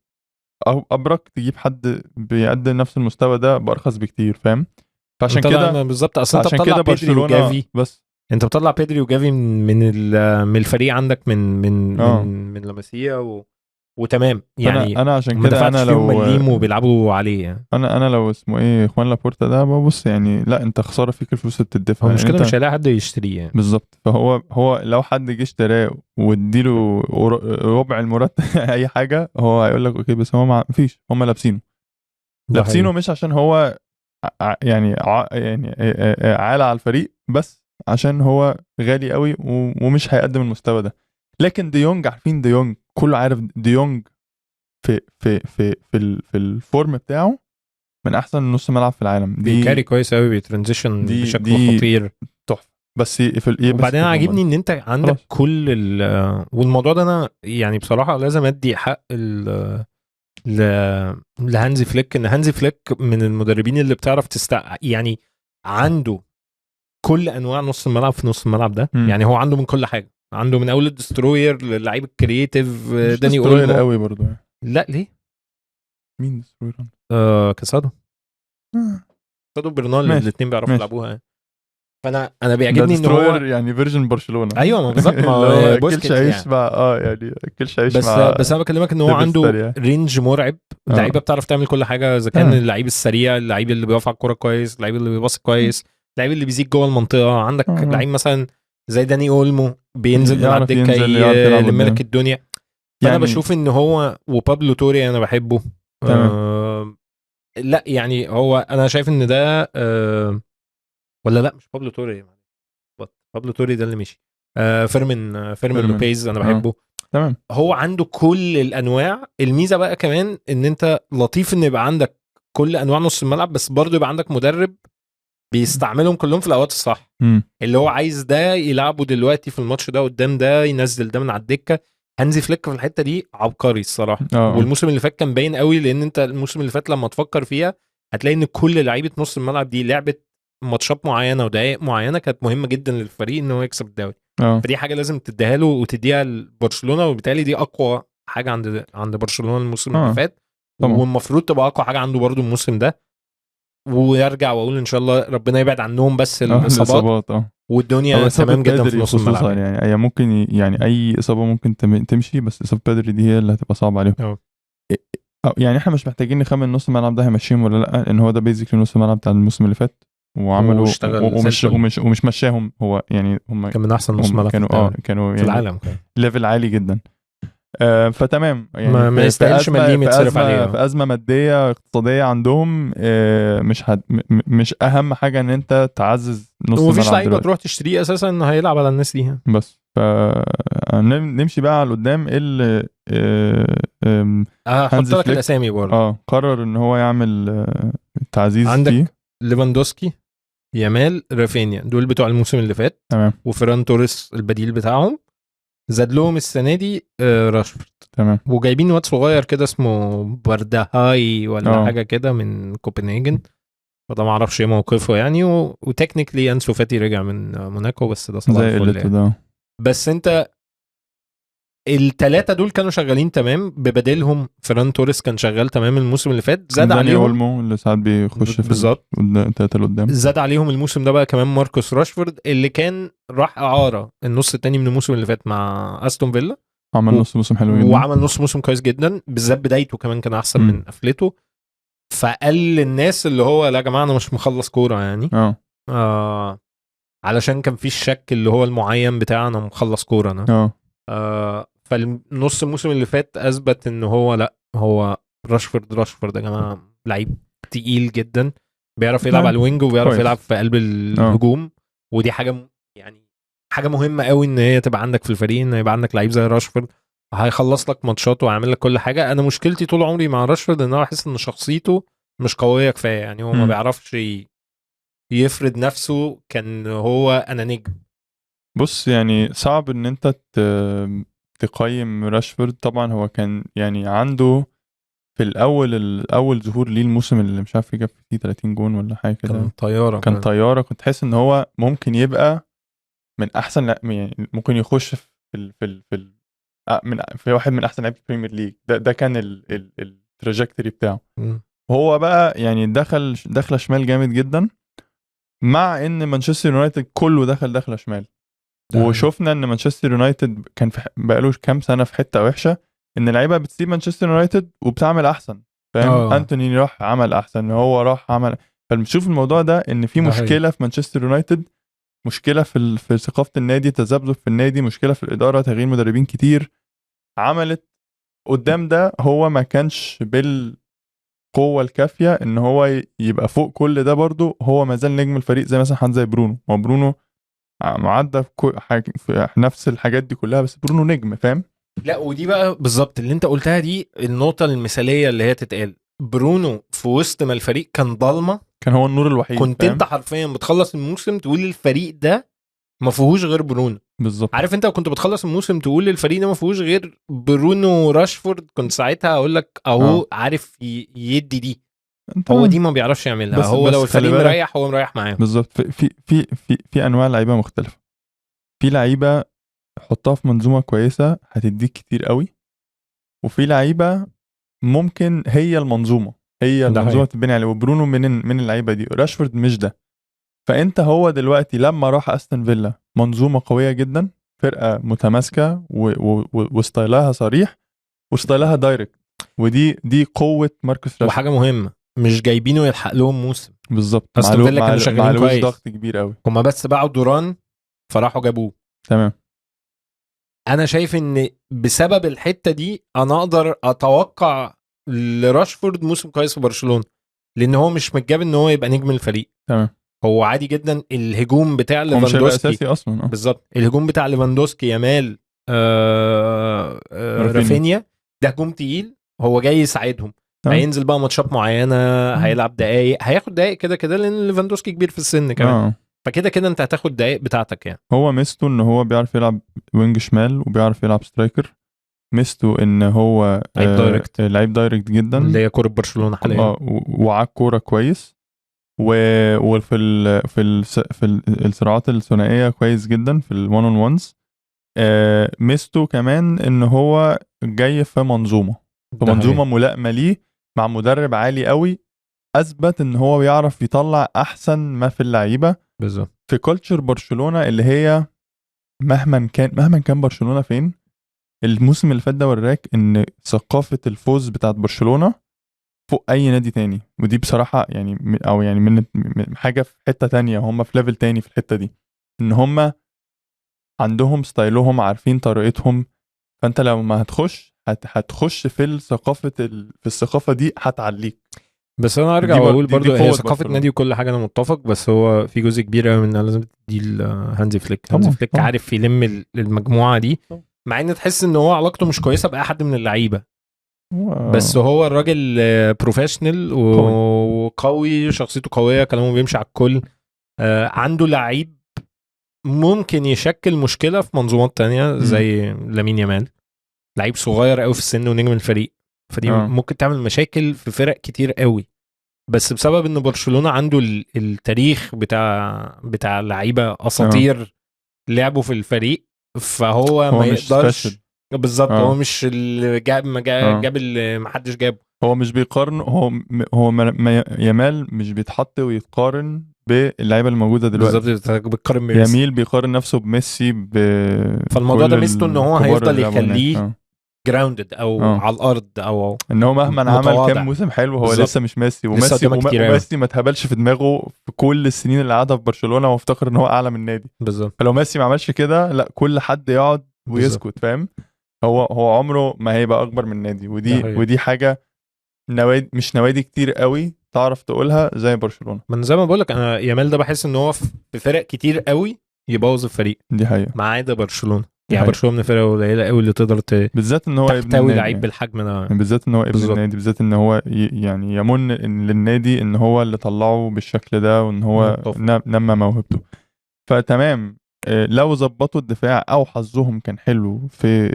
او ابرك تجيب حد بيقدم نفس المستوى ده بارخص بكتير، فاهم؟ فعشان كده بالظبط اصلا انت بتطلع بيدري وجافي، بس انت بتطلع بيدري وجافي من الفريق عندك من لاماسيا وتمام يعني. انا عشان كده انا لو مليم وبيلعبوا عليه يعني. انا لو اسمه ايه خوان لابورتا ده ببص يعني لا انت خساره فيك الفلوس اللي بتدفع. هو مش كده مش هيلاقي حد يشتريه يعني. بالظبط. فهو لو حد جه اشتراه واديله ربع المرتب اي حاجه هو هيقول لك اوكي، بس هو ما فيش، هم لابسينه مش عشان هو يعني عالة على الفريق، بس عشان هو غالي قوي ومش هيقدم المستوى ده. لكن ديونج عارفين ديونج كله عارف ديونج في الفورم بتاعه من احسن نص ملعب في العالم. بيكاري كويس قوي، بيترانزيشن بشكل خطير تحفه. بس وبعدين عاجبني ان انت عندك كل والموضوع ده انا يعني بصراحه لازم ادي حق لهانزي فليك، ان هانزي فليك من المدربين اللي بتعرف يعني عنده كل انواع نص الملعب في نص الملعب ده. يعني هو عنده من كل حاجه، عنده من اول الدستروير للعيب الكرييتيف. داني اولمو قوي برضه. لا ليه مين دستروير؟ كاسادو برنال، الاثنين بيعرفوا يلعبوها يعني. فانا بيعجبني ان هو يعني فيرجن برشلونه. ايوه ما بالظبط، ما كلش عيش مع يعني كلش عيش مع بس انا بكلمك ان هو عنده رينج مرعب، اللعيبه بتعرف تعمل كل حاجه، اذا كان اللعيب السريع، اللعيب اللي بيقف على الكوره كويس، اللعيب اللي بيباص كويس، اللعيب اللي بيزيد جوه المنطقه. عندك لعيب مثلا زي داني اولمو بينزل من على الدكه يلم لك الدنيا. فانا يعني بشوف ان هو وبابلو توري انا بحبه. لا يعني هو انا شايف ان ده ولا لا مش بابلو توري، بابلو توري ده اللي مشي. فيرمين لوبيز انا بحبه. تمام. هو عنده كل الانواع. الميزه بقى كمان ان انت لطيف ان يبقى عندك كل انواع نص الملعب، بس برضه يبقى عندك مدرب بيستعملهم كلهم في الاوقات الصح. اللي هو عايز ده يلعبه دلوقتي في الماتش ده قدام ده، ينزل ده من على الدكه. هانزي فليك في الحته دي عبقري الصراحه. والموسم اللي فات كان باين قوي، لان انت الموسم اللي فات لما تفكر فيها هتلاقي ان كل لعيبه نص الملعب دي لعبت ماتشات معينه ودقائق معينه كانت مهمه جدا للفريق ان هو يكسب الدوري. فدي حاجه لازم تديها له وتديها لبرشلونه، وبالتالي دي اقوى حاجه عند برشلونه الموسم اللي فات، والمفروض تبقى اقوى حاجه عنده برضو الموسم ده. ويرجع واقول ان شاء الله ربنا يبعد عنهم بس الاصابات والدنيا تمام جدا في نص الملعب يعني اي ممكن يعني اي اصابه ممكن تمشي، بس اصابه بدري دي هي اللي هتبقى صعبه عليهم. يعني احنا مش محتاجين نخمن نص الملعب ده هيمشيهم ولا لا، لان هو ده بيزيكلي نص الملعب بتاع الموسم اللي فات، وعملوا ومش مشاهم هو يعني. هم كان من احسن نص ملعب كانوا يعني في العالم، كان ليفل عالي جدا. فتمام يعني ما يستاهلش مليم يتصرف عليه. في ازمه ماديه اقتصاديه عندهم، مش اهم حاجه ان انت تعزز نص الملعب. ومفيش لعيبه تروح تشتريه اساسا انه هيلعب على الناس دي بس. نمشي بقى على قدام. اللي هحط لك الاسامي برضه. قرر ان هو يعمل تعزيز. عندك فيه ليفاندوسكي، يامال، رافينيا، دول بتوع الموسم اللي فات. تمام. وفيران توريس البديل بتاعهم. زاد لهم السنه دي راشفورد. تمام. وجايبين واد صغير كده اسمه بردهاي ولا حاجه كده من كوبنهاجن، فده ما اعرفش ايه موقفه يعني. وتكنيكلي انسو فاتي رجع من موناكو، بس ده صباح الفل يعني. بس انت الثلاثه دول كانوا شغالين تمام، ببدلهم فيران توريس كان شغال تمام الموسم اللي فات. زاد عليهم اولمو اللي ساعات بيخش في بالظبط الثلاثه اللي قدام. زاد عليهم الموسم ده بقى كمان ماركوس راشفورد اللي كان راح اعاره النص الثاني من الموسم اللي فات مع استون فيلا، عمل نص موسم حلو جدا، وعمل نص موسم كويس جدا، بالذات بدايته كمان كان احسن من قفلته. فقال للناس اللي هو لا يا جماعه انا مش مخلص كوره يعني. علشان كان في الشك اللي هو المعين بتاع انا مخلص كوره انا. فالنص الموسم اللي فات اثبت ان هو لا، هو راشفورد يا جماعه لعيب تقيل جدا، بيعرف يلعب على الوينج وبيعرف يلعب في قلب الهجوم. ودي حاجه يعني حاجه مهمه قوي ان هي تبقى عندك في الفريق، ان يبقى عندك لعيب زي راشفورد هيخلص لك ماتشات وهيعمل لك كل حاجه. انا مشكلتي طول عمري مع راشفورد ان انا بحس ان شخصيته مش قويه كفايه يعني. هو ما بيعرفش يفرض نفسه، كان هو انا نجم. بص يعني صعب ان انت تقيم راشفورد. طبعا هو كان يعني عنده في الاول ظهور ليه الموسم اللي مش عارف جاب فيه 30 جون ولا حاجه كده، كان طياره. كنت تحس ان هو ممكن يبقى من احسن يعني ممكن يخش في واحد من احسن لعيبه البريمير ليج. ده كان التراجكتوري بتاعه. هو بقى يعني دخل شمال جامد جدا، مع ان مانشستر يونايتد كله دخل شمال. وشفنا ان مانشستر يونايتد كان بقاله كام سنه في حته وحشه، ان اللعيبه بتسيب مانشستر يونايتد وبتعمل احسن. فاهم؟ انتوني راح عمل احسن، هو راح عمل. فبنشوف الموضوع ده ان في مشكله في مانشستر يونايتد، مشكله في ثقافه النادي، تذبذب في النادي، مشكله في الاداره، تغيير مدربين كتير عملت قدام ده. هو ما كانش بالقوه الكافيه ان هو يبقى فوق كل ده. برضو هو ما زال نجم الفريق، زي مثلا حد زي برونو. هو برونو معدى في نفس الحاجات دي كلها، بس برونو نجم. فاهم؟ لا ودي بقى بالظبط اللي انت قلتها، دي النقطه المثاليه اللي هي تتقال. برونو في وسط ما الفريق كان ضلمه، كان هو النور الوحيد. كنت انت حرفيا بتخلص الموسم تقول الفريق ده ما فيهوش غير برونو. بالظبط. عارف انت كنت بتخلص الموسم تقول الفريق ده ما فيهوش غير برونو وراشفورد، كنت ساعتها اقول لك اهو عارف يدي دي. هو دي ما بيعرفش يعملها. هو لو الفريق مريح هو مريح معاه. بالظبط. في انواع لعيبه مختلفه. في لعيبه حطها في منظومه كويسه هتديك كتير قوي، وفي لعيبه ممكن هي المنظومه تتبني عليه، وبرونو من اللعيبه دي، راشفورد مش ده. فانت هو دلوقتي لما راح استون فيلا منظومه قويه جدا، فرقه متماسكه وستايلها صريح وستايلها دايركت، دي قوه ماركوس راشفورد. وحاجه مهمه مش جايبينه يلحق لهم موسم بالظبط، استون فيلا كانوا شغالين كويس، ضغط كبير قوي، هما بس باعوا دوران فراحوا جابوه. تمام. انا شايف ان بسبب الحته دي انا اقدر اتوقع لراشفورد موسم كويس في برشلونه، لان هو مش متجاب ان هو يبقى نجم الفريق. تمام. هو عادي جدا الهجوم بتاع ليفاندوسكي، هو مش هيبقى اساسي اصلا. بالظبط، الهجوم بتاع ليفاندوسكي، يامال، رافينيا، ده هجوم تقيل، هو جاي يساعدهم. هينزل بقى ماتشات معينه، هيلعب دقايق، هياخد دقايق كده كده، لان ليفاندوسكي كبير في السن كمان. فكده كده انت هتاخد دقايق بتاعتك يعني. هو ميزته ان هو بيعرف يلعب وينج شمال وبيعرف يلعب سترايكر. ميزته ان هو لعيب دايركت جدا، اللي هي كوره برشلونه حاليا، وعاك كوره كويس، وفي في الصراعات الثنائيه كويس جدا في الوان اون وانز. ميزته كمان ان هو جاي في منظومه ملائمه ليه، مع مدرب عالي قوي، اثبت ان هو بيعرف يطلع احسن ما في اللعيبه بالظبط في كولتشر برشلونه، اللي هي مهما كان برشلونه فين. الموسم اللي فات ده وراك ان ثقافه الفوز بتاعت برشلونه فوق اي نادي تاني، ودي بصراحه يعني من حاجه في حته تانية، هم في ليفل تاني في الحته دي، ان هم عندهم ستايلهم، عارفين طريقتهم. فانت لو ما هتخش في الثقافه دي هتعليك. بس انا ارجع واقول برضو هي ثقافه نادي وكل حاجه، انا متفق، بس هو في جزء كبير قوي منها لازم تدي هانزي فليك. هانزي فليك عارف يلم المجموعه دي، مع ان تحس ان هو علاقته مش كويسه باي حد من اللعيبه، بس هو الراجل بروفيشنال وقوي، شخصيته قويه، كلامه بيمشي على الكل. عنده لعيب ممكن يشكل مشكله في منظومات تانية زي لامين يامال، لعيب صغير قوي في السن ونجم الفريق، فدي ممكن تعمل مشاكل في فرق كتير قوي. بس بسبب ان برشلونه عنده التاريخ بتاع لعيبه اساطير لعبوا في الفريق، فهو ما يقدرش. بالظبط، هو مش اللي جاب اللي ما حدش جابه. هو مش بيقارن، هو يامال مش بيتحط ويتقارن باللعيبه الموجوده دلوقتي. بالظبط، بتقارن ياميل بيقارن نفسه بميسي فالموضوع ده ميزته ان هو هيفضل يخليه جراوندد او على الارض، او ان هو مهما عمل كام موسم حلو هو لسه مش ميسي. وميسي ما اتهبلش في دماغه في كل السنين اللي قعدها في برشلونه وافتكر ان هو اعلى من النادي. بالظبط. فلو ميسي ما عملش كده، لا كل حد يقعد ويسكت، فاهم؟ هو عمره ما هيبقى اكبر من النادي، ودي حاجه مش نوادي كتير قوي تعرف تقولها زي برشلونه. من زي ما بقول لك، انا يامال ده بحس ان هو في فرق كتير قوي يبوظ الفريق، دي حقيقه، ما عدا برشلونه. يعني برشلونه من الفرق قليله قوي اللي تقدر بالذات ان هو تحتوي لعيب بالحجم ده، بالذات ان هو ابن النادي، بالذات ان هو يعني يمن للنادي ان هو اللي طلعه بالشكل ده، وان هو نمى موهبته. فتمام، لو ظبطوا الدفاع او حظهم كان حلو في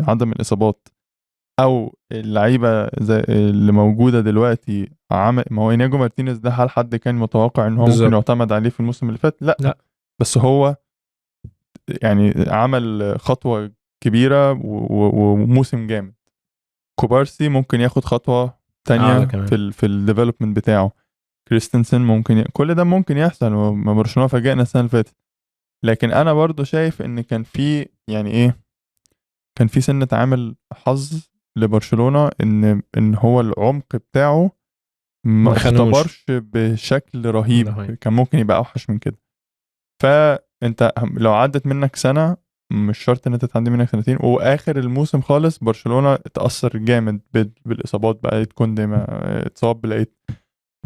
عدم الاصابات، او اللعيبه زي اللي موجوده دلوقتي ما هو إنياجو مارتينيز ده، هل حد كان متوقع ان هو ممكن يعتمد عليه في الموسم اللي فات؟ لا. بس هو يعني عمل خطوه كبيره وموسم جامد. كوبارسي ممكن ياخد خطوه تانية في الديفلوبمنت بتاعه. كريستنسن ممكن كل ده ممكن يحصل، وما برشلونه فاجئنا السنه اللي فاتت. لكن انا برضو شايف ان كان في يعني ايه، كان في سنه عامل حظ لبرشلونه، ان هو العمق بتاعه ما اختبرش بشكل رهيب. كان ممكن يبقى اوحش من كده. فانت لو عدت منك سنه، مش شرط ان انت تعدي منك سنتين. واخر الموسم خالص برشلونه اتاثر جامد بالاصابات، بقى كوندي اتصاب، لقيت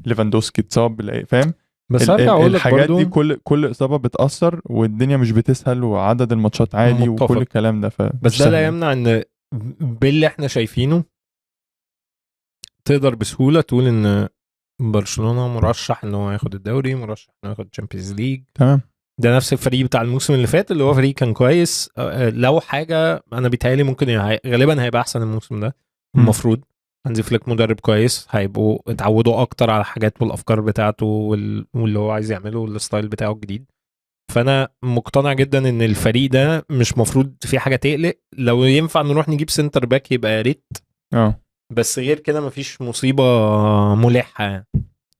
ليفاندوسكي اتصاب، لقيت، فاهم؟ بس ارجع اقول لك الحاجات دي كل اصابه بتاثر، والدنيا مش بتسهل، وعدد الماتشات عالي وكل الكلام ده. بس ده لا يمنع ان باللي احنا شايفينه تقدر بسهوله تقول ان برشلونه مرشح ان هو ياخد الدوري، مرشح انه ياخد تشامبيونز ليج. تمام. ده نفس الفريق بتاع الموسم اللي فات، اللي هو فريق كان كويس. لو حاجه انا بيتهيألي ممكن غالبا هيبقى احسن الموسم ده المفروض. هانزي فليك مدرب كويس، هيبقوا اتعودوا اكتر على حاجات والافكار بتاعته واللي هو عايز يعمله والستايل بتاعه الجديد. فانا مقتنع جدا ان الفريق ده مش مفروض في حاجه تقلق. لو ينفع نروح نجيب سنتر باك يبقى يا ريت، بس غير كده مفيش مصيبه ملحه يعني.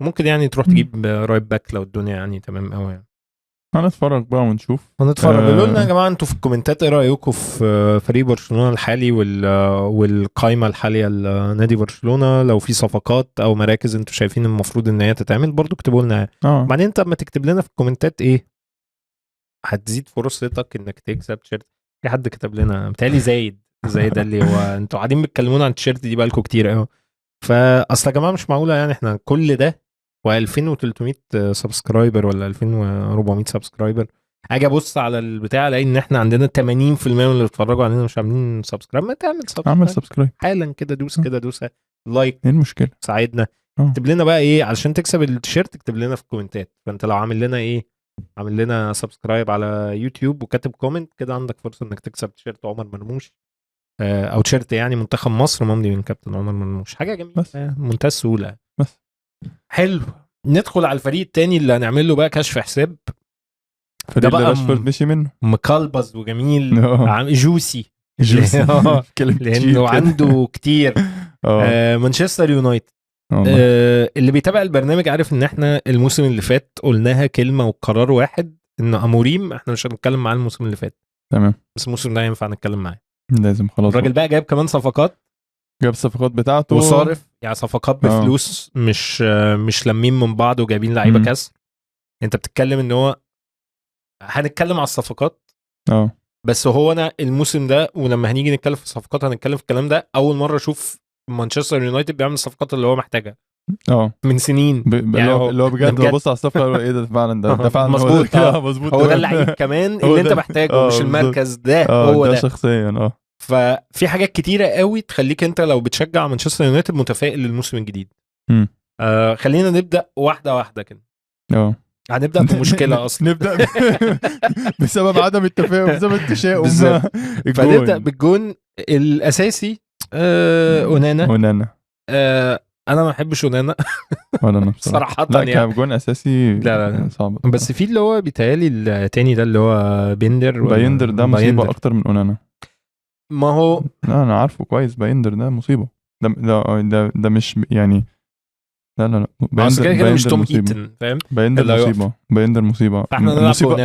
ممكن يعني تروح تجيب رايت باك لو الدنيا يعني تمام قوي يعني. هنتفرج بقى ونشوف. قولوا لنا يا جماعه انتوا في الكومنتات ايه رايكم في فريق برشلونه الحالي والقائمه الحاليه لنادي برشلونه، لو في صفقات او مراكز انتوا شايفين المفروض ان هي تتعمل برضو اكتبوا لنا. بعدين انت اما تكتب لنا في الكومنتات ايه هتزيد فرصتك انك تكسب تيشيرت. في حد كتب لنا بتهيألي زي ده اللي هو انتوا قاعدين بتكلمونا عن التيشيرت دي بقالكم كتير قوي. فاصل يا جماعه مش معقوله يعني احنا كل ده و2300 سبسكرايبر ولا 2400 سبسكرايبر اجي ابص على البتاع الاقي ان احنا عندنا 80% من اللي بيتفرجوا علينا مش عاملين سبسكرايب. ما تعمل سبسكرايب، اعمل سبسكرايب حالا كده، دوس كده دوسه لايك، ايه المشكله؟ ساعدنا. اكتب لنا بقى ايه علشان تكسب التيشيرت، اكتب لنا في الكومنتات. فانت لو عامل لنا ايه، عامل لنا سبسكرايب على يوتيوب وكاتب كومنت كده، عندك فرصه انك تكسب تيشيرت عمر مرموش، او تيشيرت يعني منتخب مصر ممضي من كابتن عمر مرموش. حاجه جميله منتهى السهوله بس. حلو. ندخل على الفريق التاني اللي هنعمل له بقى كشف حساب. ده بقى راشفورد مشي منه، مكلبز وجميل جوسي لانه عنده كتير. مانشستر يونايتد. اللي بيتابع البرنامج عارف ان احنا الموسم اللي فات قلناها كلمه وقرار واحد، ان اموريم احنا مش هنتكلم معاه الموسم اللي فات، تمام، بس الموسم ده ينفع نتكلم معاه، لازم خلاص. الراجل بقى جايب كمان صفقات، جاب الصفقات بتاعته وصارف يعني صفقات بفلوس مش لمين من بعض وجايبين لعيبه كسر. انت بتتكلم ان هو هنتكلم على الصفقات بس هو انا الموسم ده ولما هنيجي نتكلم في الصفقات هنتكلم في الكلام ده، اول مره اشوف مانشستر يونايتد بيعمل الصفقات اللي هو محتاجها من سنين. يعني اللي هو بجد ببص على الصفقه ايه ده فعلا، ده فعلا مظبوط. هو ده اللعيب كمان اللي انت محتاجه، مش المركز ده، هو ده شخصيا. ففي حاجات كتيره قوي تخليك انت لو بتشجع مانشستر يونايتد متفائل للموسم الجديد. خلينا نبدا واحده واحده كده. هنبدا بمشكله اصلا نبدا بسبب عدم التفاهم، بسبب التشاؤم. فنبدا بالجون الاساسي. اونانا. انا ما بحبش اونانا ولا انا صراحه لا يعني كجون اساسي لا صعب، بس في اللي هو بيتهيألي التاني ده اللي هو بايندر ده مصيبه اكتر من اونانا. ما هو لا انا عارفه كويس، بايندر ده مصيبه، ده مش يعني لا بايندر مش توم هيتن، فاهم؟ بايندر مصيبه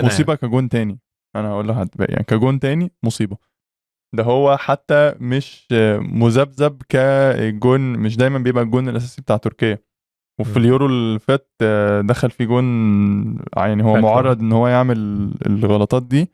مصيبه كجون تاني. انا هقول لك يعني كجون تاني مصيبه. ده هو حتى مش مذبذب كجون، مش دايما بيبقى الجون الاساسي بتاع تركيا. وفي اليورو اللي فات دخل في جون، يعني هو معرض ان هو يعمل الغلطات دي،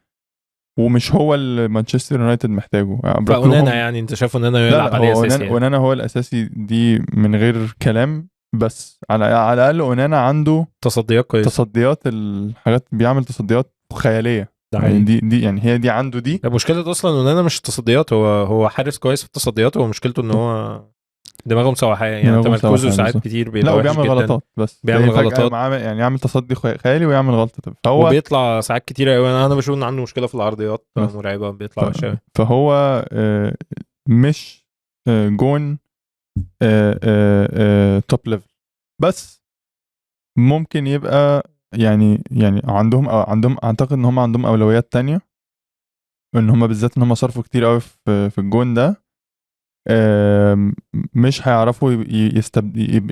ومش هو اللي مانشستر يونايتد محتاجه. فأونانا يعني انت شايف أونانا يلعب عليه اساسي؟ أونانا هو الاساسي دي من غير كلام، بس على الاقل أونانا عنده تصديات كويسه، تصديات الحاجات، بيعمل تصديات خياليه يعني. دي يعني هي دي عنده دي مشكلة اصلا أونانا مش التصديات، هو حارس كويس في التصديات، هو مشكلته ان هو دماغه مسوحه يعني، تمركزه ساعات كتير بيبقى وحش جدا، بيعمل غلطات، بس بيعمل غلطات يعني يعمل تصدي خيالي ويعمل غلطه، فهو وبيطلع ساعات كتيره قوي. انا بشوف ان عنده مشكله في العرضيات مرعبه، بيطلع وحش قوي. فهو مش جون توب ليفل، بس ممكن يبقى يعني عندهم اعتقد ان هم عندهم اولويات تانية، ان هم بالذات ان هم صرفوا كتير قوي في الجون ده، مش هيعرفوا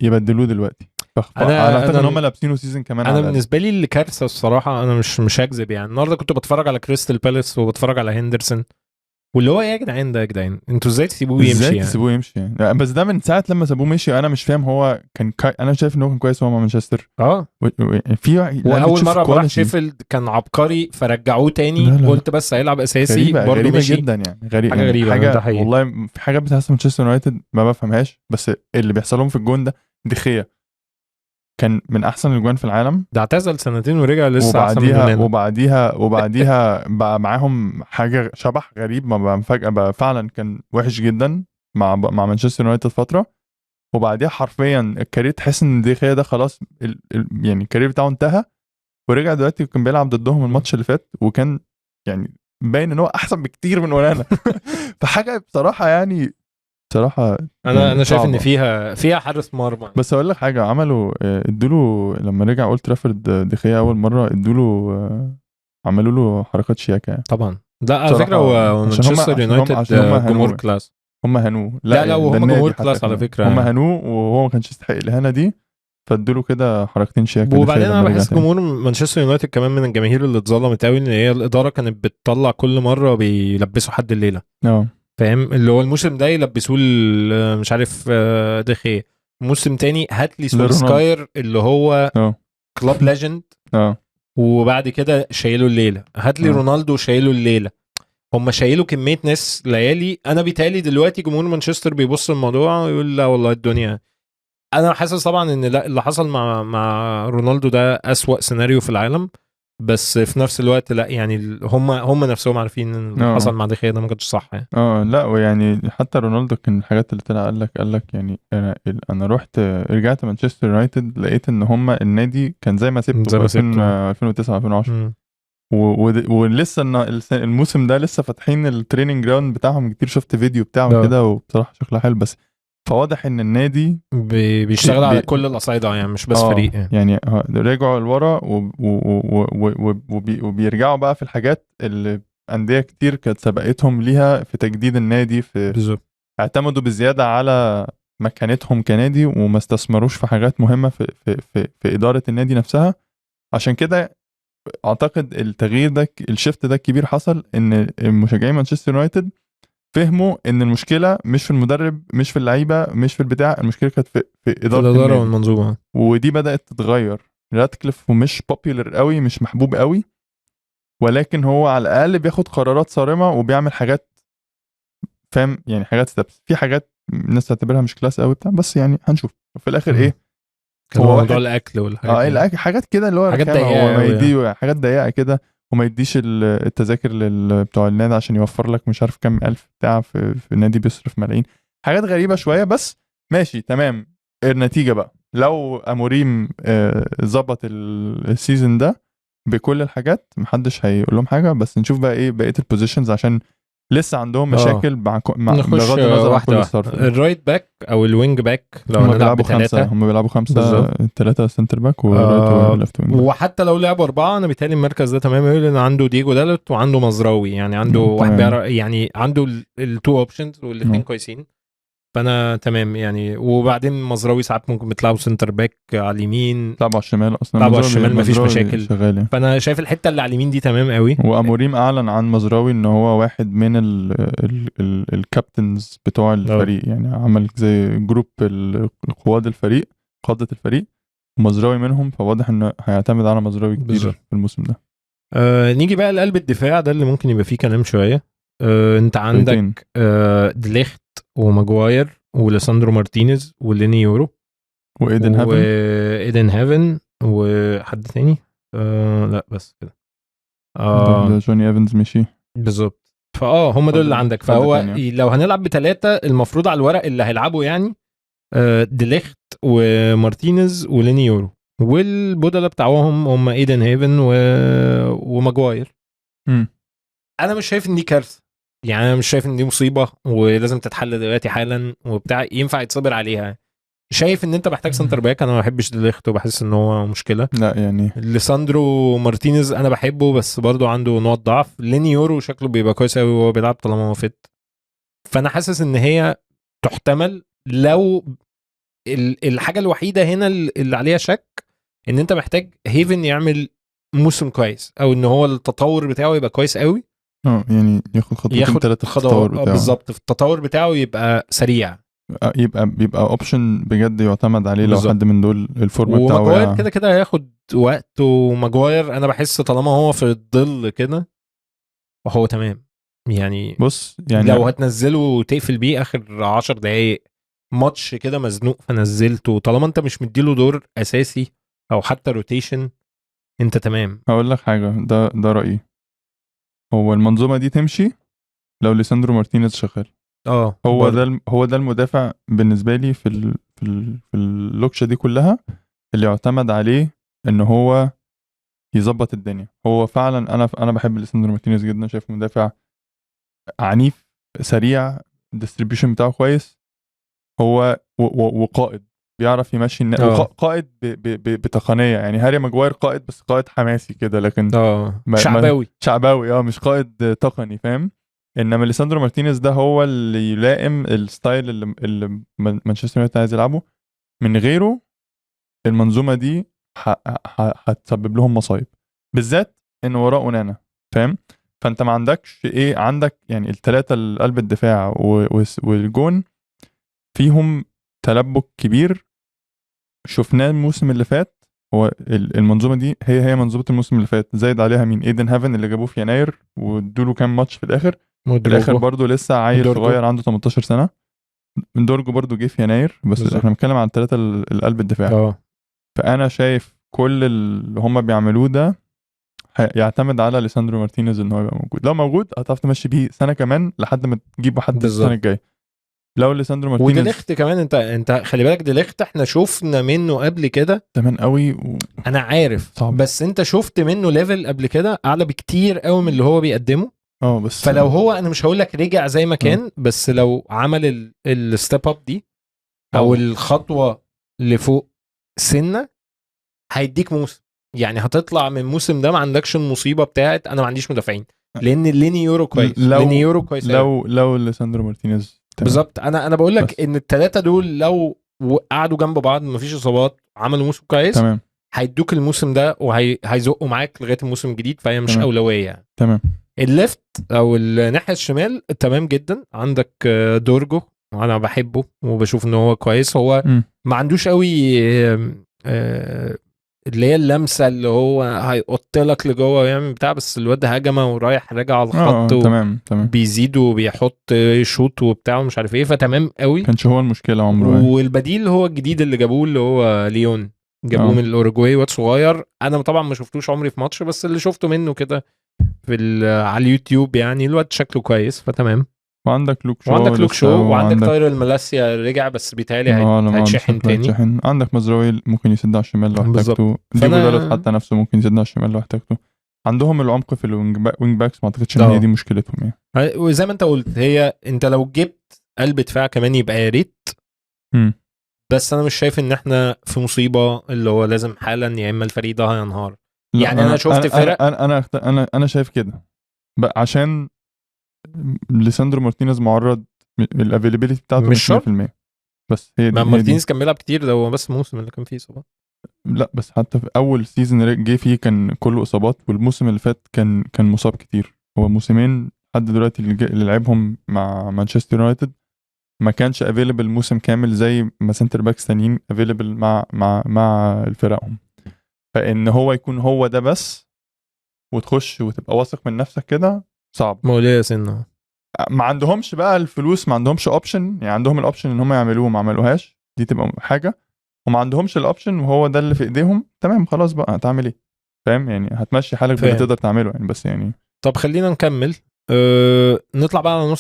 يبدلوه دلوقتي. انا اعتقد ان هم لابسينه سيزون كمان. انا بالنسبه لي اللي كارثه الصراحه، انا مش هكذب يعني، النهارده كنت بتفرج على كريستال بالاس وبتفرج على هندرسون، واللي هو يا جدعان ده يا جدعان انتوا ازاي تسيبوه يمشي يعني؟ بس ده من ساعه لما سابوه مشي انا مش فاهم. هو كان انا شايف ان هو كان كويس وهو مع مانشستر. في واول مره راح شيفيلد كان عبقري فرجعوه تاني. لا. قلت بس هيلعب اساسي برضه مشي جدا يعني. حاجه غريبه حاجه والله. في حاجات بتحصل مانشستر يونايتد ما بفهمهاش، بس اللي بيحصل لهم في الجون ده، دخية كان من احسن الجوان في العالم، ده اعتزل سنتين ورجع لسه وبعديها بقى معاهم حاجه شبح غريب، ما بقى فجاه بقى فعلا كان وحش جدا مع مانشستر يونايتد فتره، وبعديها حرفيا الكارير تحس ان دخية ده خلاص يعني الكارير بتاعه انتهى، ورجع دلوقتي كان بيلعب ضدهم الماتش اللي فات، وكان يعني باين ان هو احسن بكتير من اونانا. فحاجه بصراحه يعني صراحه انا شايف ان فيها حارس مرمى. بس اقول لك حاجه، عملوا ادوا لما رجع اولد ترافورد دخية اول مره ادوا عملوا له حركات شياكه يعني. طبعا لا على فكره هو مانشستر يونايتد جمهور كلاس. هم هنوه. لا وهم جمهور كلاس على فكره، هم هنوه وهو ما كانش يستحق الاهانه دي، فادوا كده حركتين شياكه. وبعدين انا بحس جمهور مانشستر يونايتد كمان من الجماهير اللي اتظلمت قوي، ان هي الاداره كانت بتطلع كل مره بيلبسوا حد الليله. فاهم؟ اللي هو الموسم ده يلبسوه مش عارف دخي، موسم تاني هات لي سولسكاير اللي هو كلاب ليجند، وبعد كده شايلوا الليله، هات لي رونالدو شايلوا الليله. هم شايلوا كميه ناس ليالي. انا بيتهيألي دلوقتي جمهور مانشستر بيبص الموضوع ويقول لا والله الدنيا. انا حاسس طبعا ان لا، اللي حصل مع رونالدو ده اسوأ سيناريو في العالم، بس في نفس الوقت لا يعني هم نفسهم عارفين ان اللي حصل مع دخيا ده ما كانش صح يعني. لا ويعني حتى رونالدو كان الحاجات اللي طلع قال لك يعني انا رجعت مانشستر يونايتد لقيت ان هم النادي كان زي ما سبته في 2009 2010 ولسه الموسم ده لسه فاتحين التريننج جراوند بتاعهم كتير، شفت فيديو بتاعه كده وبصراحه شكله حلو. بس فواضح ان النادي بيشتغل على كل الاصعده يعني مش بس فريق يعني رجعوا لورا وبيرجعوا بقى في الحاجات اللي انديه كتير كانت سبقتهم ليها في تجديد النادي، في بالظبط اعتمدوا بزياده على مكانتهم كنادي وما استثمروش في حاجات مهمه في اداره النادي نفسها. عشان كده اعتقد التغيير ده الشيفت ده الكبير حصل، ان مشجعين مانشستر يونايتد فهموا ان المشكله مش في المدرب، مش في اللعيبه، مش في البتاع، المشكله كانت في اداره والمنظومه، ودي بدات تتغير. راتكليف مش بوبيلر قوي، مش محبوب قوي، ولكن هو على الاقل بياخد قرارات صارمه وبيعمل حاجات، فاهم يعني، حاجات ستبس. في حاجات الناس تعتبرها مش كلاس قوي بتاع، بس يعني هنشوف في الاخر ايه. هو موضوع الاكل والحاجات الاكل حاجات كده اللي هو حاجات ضيقه، ما يدي حاجات ضيقه كده، وما يديش التذاكر بتوع النادي عشان يوفر لك مش عارف كام الف بتاع في النادي بيصرف ملايين. حاجات غريبه شويه بس ماشي تمام. النتيجه بقى لو اموريم ظبط السيزون ده بكل الحاجات محدش هيقول لهم حاجه، بس نشوف بقى ايه بقيه البوزيشنز عشان لسه عندهم مشاكل بغض النظر عن كل الصرف. الرايت باك او الوينج باك لو هنلعب بثلاثه، هم بيلعبوا 5-3 سنتر باك ورايت وليفت وينج. وحتى لو لعبوا 4 انا بيتهيألي المركز ده تمام، يقول ان عنده ديجو دالوت وعنده مزراوي، يعني عنده واحد يعني عنده التو اوبشنز والاثنين كويسين، فانا تمام يعني. وبعدين مزراوي ساعات ممكن بتلعبوا سنتر باك على اليمين، بتلعبوا على الشمال اصلا، بتلعبوا على الشمال مفيش مشاكل شغال. فانا شايف الحته اللي على اليمين دي تمام قوي. واموريم اعلن عن مزراوي ان هو واحد من الكابتنز بتوع الفريق، يعني عمل زي جروب القواد الفريق، قاده الفريق، مزراوي منهم، فواضح انه هيعتمد على مزراوي كتير في الموسم ده. نيجي بقى لقلب الدفاع ده اللي ممكن يبقى فيه كلام شويه. انت عندك دليخت وماجواير وليساندرو مارتينيز وليني يورو وايدن هافن وحد تاني لا بس كده. جوني ايفنز مشي بالظبط. هم دول اللي عندك. فهو لو هنلعب ب3 المفروض على الورق اللي هيلعبوا يعني دليخت ومارتينيز وليني يورو، والبودلة بتاعهم هم ايدن هافن وماجواير. انا مش شايف ان دي كارثه، يعني انا مش شايف ان دي مصيبه ولازم تتحل دلوقتي حالا وبتاع ينفع يتصبر عليها. شايف ان انت محتاج سنتر باك، انا ما بحبش دليخت وبحس ان هو مشكله. لا يعني ليساندرو مارتينيز انا بحبه بس برضو عنده نقط ضعف. ليني يورو شكله بيبقى كويس قوي وهو بيلعب طالما هو فت، فانا حاسس ان هي تحتمل. لو الحاجه الوحيده هنا اللي عليها شك ان انت محتاج هيفن يعمل موسم كويس، او ان هو التطور بتاعه يبقى كويس قوي، يعني ياخد خطوتين 3 في التطور بتاعه. بالظبط، في التطور بتاعه يبقى سريع، يبقى اوبشن بجد يعتمد عليه بالزبط. لو حد من دول الفورم بتاعه وماجواير كده كده هياخد وقت. وماجواير انا بحس طالما هو في الظل كده وهو تمام يعني. بص يعني لو هتنزله وتقفل بيه اخر 10 دقايق ماتش كده مزنوق فنزلته، طالما انت مش مديله دور اساسي او حتى روتيشن انت تمام. هقول لك حاجه، ده رايي. هو المنظومه دي تمشي لو ليساندرو مارتينيز شغال. هو ده المدافع بالنسبه لي في اللوكشه دي كلها اللي يعتمد عليه ان هو يظبط الدنيا. هو فعلا انا بحب ليساندرو مارتينيز جدا، شايف مدافع عنيف سريع، الديستريبيوشن بتاعه كويس، هو وقائد بيعرف يمشي قائد بتقنيه. يعني هاري ماجواير قائد بس قائد حماسي كده، لكن شعباوي شعباوي مش قائد تقني، فاهم. انما ليساندرو مارتينيز ده هو اللي يلائم الستايل اللي مانشستر يونايتد عايز يلعبه. من غيره المنظومه دي هتسبب لهم مصايب، بالذات ان وراه اونانا، فاهم؟ فانت ما عندكش ايه، عندك يعني الثلاثه قلب الدفاع والجون فيهم تلبك كبير شفناه الموسم اللي فات. هو المنظومه دي هي منظومه الموسم اللي فات، زايد عليها مين؟ ايدن هافن اللي جابوه في يناير وادوا له كام ماتش في الاخر. في الاخر برضه لسه عيل صغير عنده 18 سنه. من دورجو برضه جه في يناير، بس بالزبط. احنا بنتكلم عن ثلاثه القلب الدفاع. فانا شايف كل اللي هم بيعملوه ده يعتمد على ليساندرو مارتينيز ان هو يبقى موجود. لو موجود هتعرف تمشي بيه سنه كمان لحد ما تجيب حد السنه الجايه. لو ليساندرو مارتينيز وديليخت كمان، انت خلي بالك ديليخت احنا شفنا منه قبل كده زمان قوي انا عارف صعب. بس انت شفت منه ليفل قبل كده اعلى بكتير قوي من اللي هو بيقدمه. بس فلو هو انا مش هقول لك رجع زي ما كان، بس لو عمل الستيب اب دي او الخطوه لفوق سنه هيديك موسم. يعني هتطلع من الموسم ده ما عندكش المصيبه بتاعت انا ما عنديش مدافعين، لان ليني يورو كويس. ليني يورو كويس لو ليساندرو مارتينيز بالظبط. انا بقول لك ان الثلاثه دول لو قعدوا جنب بعض مفيش اصابات عملوا موسم كويس تمام، هيدوك الموسم ده وهيزقوا معاك لغايه الموسم الجديد. فهي مش تمام. اولويه يعني. تمام. الليفت او الناحيه الشمال تمام جدا. عندك دورجو انا بحبه وبشوف ان هو كويس. هو ما عندوش قوي اللي هي اللمسه اللي هو هيقط لك لجوه ويعمل بتاع، بس الواد هجمه ورايح راجع على الخط تمام بيزيد وبيحط شوط وبتاع ومش عارف ايه. فتمام قوي، كانش هو المشكله عمره. والبديل هو الجديد اللي جابوه اللي هو ليون، جابوه من الاوروجواي، واد صغير. انا طبعا ما شفتوش عمري في ماتش، بس اللي شفته منه كده على اليوتيوب يعني الواد شكله كويس. فتمام. وعندك لوك شو وعندك طاير الملاسيا رجع، بس بيتهيألي هيتشحن تاني. عندك مزراوي ممكن يسد على الشمال لو احتاجته. ديجو دالوت حتى نفسه ممكن يسد على الشمال لو احتاجته. عندهم العمق في الوينج باكس، ما اعتقدش ان هي دي مشكلتهم يعني. وزي ما انت قلت هي انت لو جبت قلب دفاع كمان يبقى يا ريت. بس انا مش شايف ان احنا في مصيبه اللي هو لازم حالا يا اما الفريق ده هينهار. يعني انا شفت فرق انا شايف كده عشان ليساندرو مارتينيز معرض الافيلابيلتي بتاعته مش 100%. بس هي دي مارتينيز كان بيلعب كتير، ده هو بس الموسم اللي كان فيه اصابات. لا بس حتى في اول سيزون جه فيه كان كله اصابات، والموسم اللي فات كان مصاب كتير. هو موسمين لحد دلوقتي اللي لعبهم مع مانشستر يونايتد ما كانش افيلبل موسم كامل زي ما سنتر باكس تانيين افيلبل مع فرقهم. فان هو يكون هو ده بس وتخش وتبقى واثق من نفسك كده صعب. موليه سنه ما عندهمش بقى الفلوس، ما عندهمش اوبشن. يعني عندهم الاوبشن ان هم يعملوه ما عملوهاش، دي تبقى حاجه. وما عندهمش الاوبشن وهو ده اللي في ايديهم. تمام خلاص بقى هتعمل ايه؟ فاهم يعني؟ هتمشي حالك باللي تقدر تعمله يعني. بس يعني طب خلينا نكمل. نطلع بقى على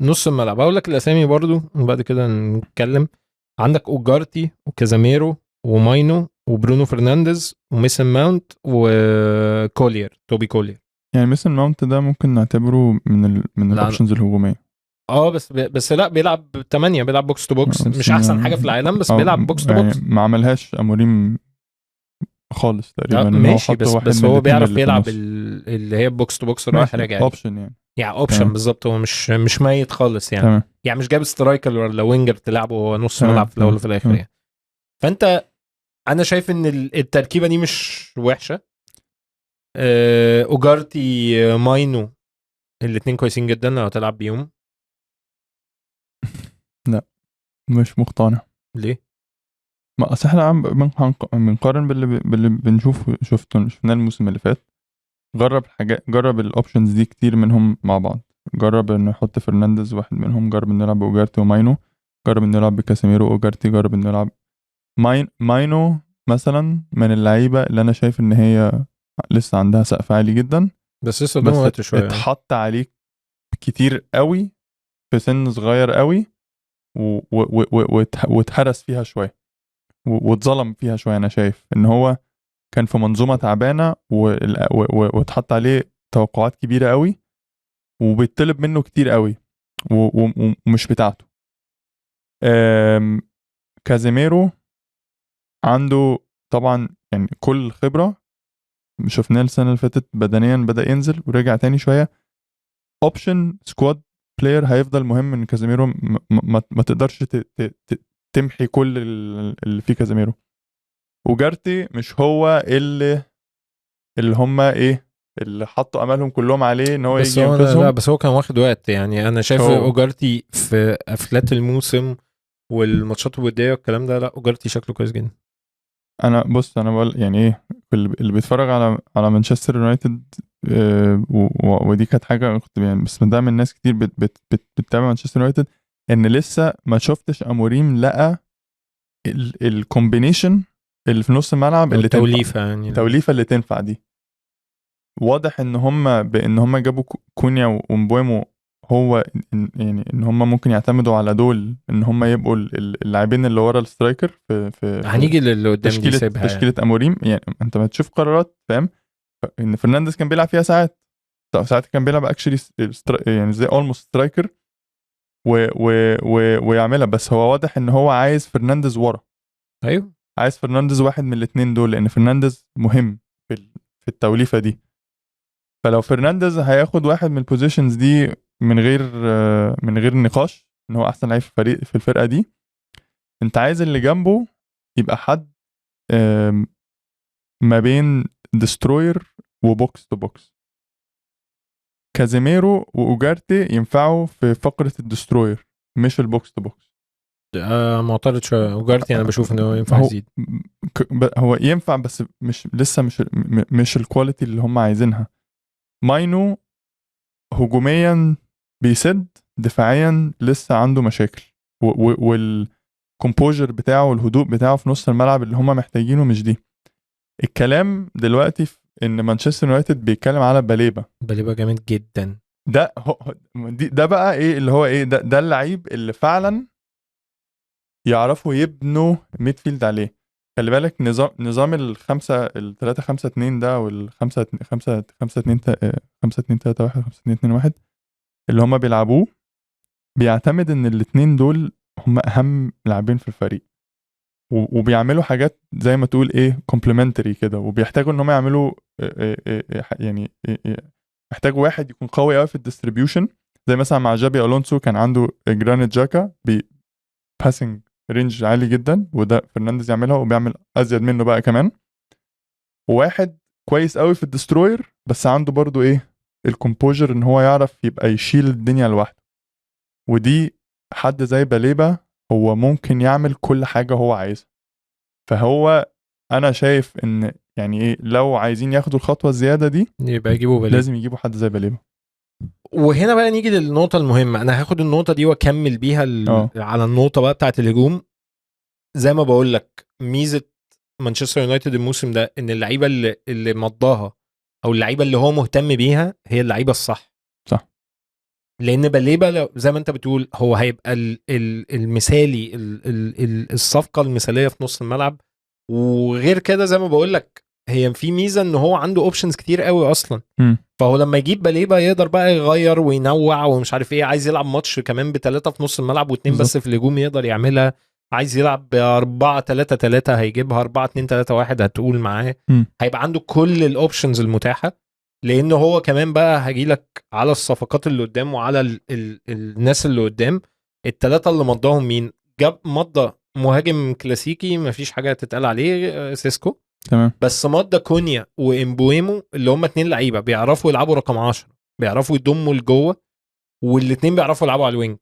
نص الملعب. اقول لك الاسامي برضو وبعد كده نتكلم. عندك اوجارتي وكازاميرو وماينو وبرونو فرنانديز وميسن ماونت وكولير، توبي كولير. يعني ميسن ماونت ده ممكن نعتبره من الاوبشنز الهجوميه. بس لا بيلعب 8، بيلعب بوكس تو بوكس. مش احسن حاجه في العالم بس بيلعب بوكس تو بوكس. ما عملهاش اموريم خالص تقريبا. ماشي بس هو بيعرف يلعب اللي هي بوكس تو بوكس رايح راجع اوبشن يعني اوبشن بالظبط. هو مش ميت خالص يعني. تمام. يعني مش جاب سترايكر ولا وينجر تلعبه، هو نص ملعب في الاول وفي الاخر يعني. فانت انا شايف ان التركيبه دي مش وحشه. اوجارتي ماينو الاثنين كويسين جدا لو تلعب بيهم. لا مش مقتنع. ليه؟ ما اصل احنا بنقارن باللي شفناه الموسم اللي فات. جرب الاوبشنز دي كتير منهم مع بعض. جرب انه يحط فرنانديز واحد منهم، جرب انه يلعب باوجارتي وماينو، جرب انه يلعب بكاسيميرو اوجارتي، جرب انه يلعب ماينو مثلا. من اللعيبه اللي انا شايف ان هي لسه عندها سقف عالي جدا، بس لسه قدامه وقت شويه. اتحط عليك كتير قوي في سن صغير قوي واتهرس فيها شويه واتظلم فيها شويه. انا شايف ان هو كان في منظومه تعبانه واتحط عليه توقعات كبيره قوي وبيطلب منه كتير قوي ومش بتاعته. كازيميرو عنده طبعا يعني كل الخبره. شفناه السنه اللي فاتت بدنيا بدأ ينزل ورجع تاني شويه. اوبشن سكواد بلاير هيفضل مهم ان كازيميرو ما تقدرش تمحي كل اللي فيه كازيميرو. وجارتي مش هو اللي هم ايه اللي حطوا املهم كلهم عليه ان هو يجي ينقذهم. لا بس هو كان واخد وقت يعني. انا شايف اوجارتي في افلات الموسم والماتشات الوديه والكلام ده، لا اوجارتي شكله كويس جدا. انا بقول يعني ايه اللي بيتفرج على مانشستر يونايتد ودي كانت حاجه كنت يعني بس من دايما الناس كتير بتتابع مانشستر يونايتد ان لسه ما شفتش اموريم لقى الكومبينيشن اللي في نص الملعب اللي توليفه يعني التوليفه اللي تنفع دي. واضح ان هم جابوا كونيا ومبويمو، هو يعني ان هم ممكن يعتمدوا على دول ان هم يبقوا اللاعبين اللي ورا السترايكر في هنيجي للي قدام تشكيله اموريم. يعني انت ما تشوف قرارات فاهم ان فرنانديز كان بيلعب فيها ساعات كان بيلعب اكشلي يعني زي اولموست سترايكر ويعملها. بس هو واضح ان هو عايز فرنانديز ورا. ايوه عايز فرنانديز واحد من الاثنين دول لان فرنانديز مهم في التوليفه دي. فلو فرنانديز هياخد واحد من البوزيشنز دي من غير نقاش ان هو احسن لعيب في الفرقه دي، انت عايز اللي جنبه يبقى حد ما بين دستروير وبوكس تو بوكس. كازيميرو واوجارتي ينفعوا في فقره الدستروير مش البوكس تو بوكس. معترض شويه. اوجارتي انا بشوف ان هو ينفع يزيد. هو ينفع بس لسه مش الكواليتي اللي هم عايزينها. ماينو هجوميا بيسد، دفاعيا لسه عنده مشاكل والكومبوجر بتاعه والهدوء بتاعه في نص الملعب اللي هم محتاجينه مش دي. الكلام دلوقتي في ان مانشستر يونايتد بيتكلم على باليبا جامد جدا. ده بقى ايه اللي هو ايه ده اللعيب اللي فعلا يعرفوا يبنوا ميدفيلد عليه. خلي بالك نظام الخمسة 3-5-2 ده والخمسة 5-2-3-1 5-2-2-1 اللي هم بيلعبوه بيعتمد ان الاتنين دول هم اهم لاعبين في الفريق وبيعملوا حاجات زي ما تقول ايه كومبلمنتري كده، وبيحتاجوا ان هم يعملوا يعني محتاج واحد يكون قوي قوي في الديستريبيوشن زي مثلا مع جابي الونسو كان عنده جرانيت جاكا باسنج رينج عالي جدا وده فرنانديز يعملها وبيعمل ازيد منه بقى كمان. وواحد كويس قوي في الدستروير بس عنده برضو ايه الكومبوجر ان هو يعرف يبقى يشيل الدنيا لوحده. ودي حد زي باليبا هو ممكن يعمل كل حاجة هو عايزها. فهو انا شايف ان يعني ايه لو عايزين ياخدوا الخطوة الزيادة دي يبقى يجيبوا باليبا. لازم يجيبوا حد زي باليبا. وهنا بقى نيجي للنقطة المهمة. أنا هاخد النقطة دي وأكمل بيها على النقطة بقى بتاعة الهجوم. زي ما بقول لك ميزة مانشستر يونايتد الموسم ده إن اللعيبة اللي مضاها أو اللعيبة اللي هو مهتم بيها هي اللعيبة الصح. صح. لأن باليبا زي ما أنت بتقول هو هيبقى المثالي الصفقة المثالية في نص الملعب. وغير كده زي ما بقول لك هي في ميزة إن هو عنده أوبشنز كتير قوي أصلا. فهو لما يجيب باليبا يقدر بقى يغير وينوع ومش عارف ايه. عايز يلعب ماتش كمان ب3 في نص الملعب و2 بس في الهجوم يقدر يعملها. عايز يلعب ب4-3-3 هيجيبها 4-2-3-1 هتقول معاه. هيبقى عنده كل الاوبشنز المتاحة. لان هو كمان بقى هجيلك على الصفقات اللي قدام وعلى الناس اللي قدام. ال3 اللي مضاهم مين؟ جاب مضى مهاجم كلاسيكي مفيش حاجة تتقال عليه سيسكو. تمام. بس مادا كونيا وامبويمو اللي هم 2 لعيبه بيعرفوا يلعبوا رقم 10 بيعرفوا يضموا لجوه والاثنين بيعرفوا يلعبوا على الوينج.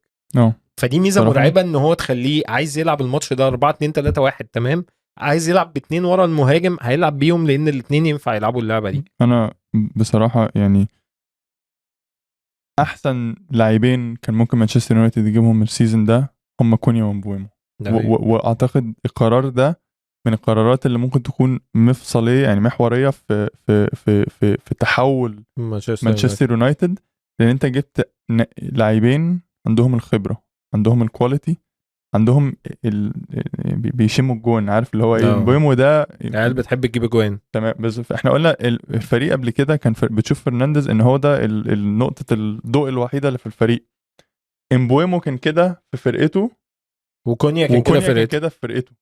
فدي ميزه مرعبه ان هو تخليه عايز يلعب الماتش ده 4-2-3-1 تمام. عايز يلعب ب2 ورا المهاجم هيلعب بيهم لان الاثنين ينفع يلعبوا اللعبه دي. انا بصراحه يعني احسن لاعبين كان ممكن مانشستر يونايتد يجيبهم السيزون ده هم كونيا وامبويمو. واعتقد القرار ده من القرارات اللي ممكن تكون مفصليه يعني محوريه في تحول مانشستر يونايتد. لان انت جبت لاعبين عندهم الخبره عندهم الكواليتي عندهم بيشموا الجون عارف اللي هو ايه. امبويمو ده العيال بتحب تجيب جوان تمام. بس احنا قلنا الفريق قبل كده كان بتشوف فرنانديز ان هو ده النقطه الضوء الوحيده اللي في الفريق. امبويمو كان كده في فرقته وكونيا كان كده في فرقته.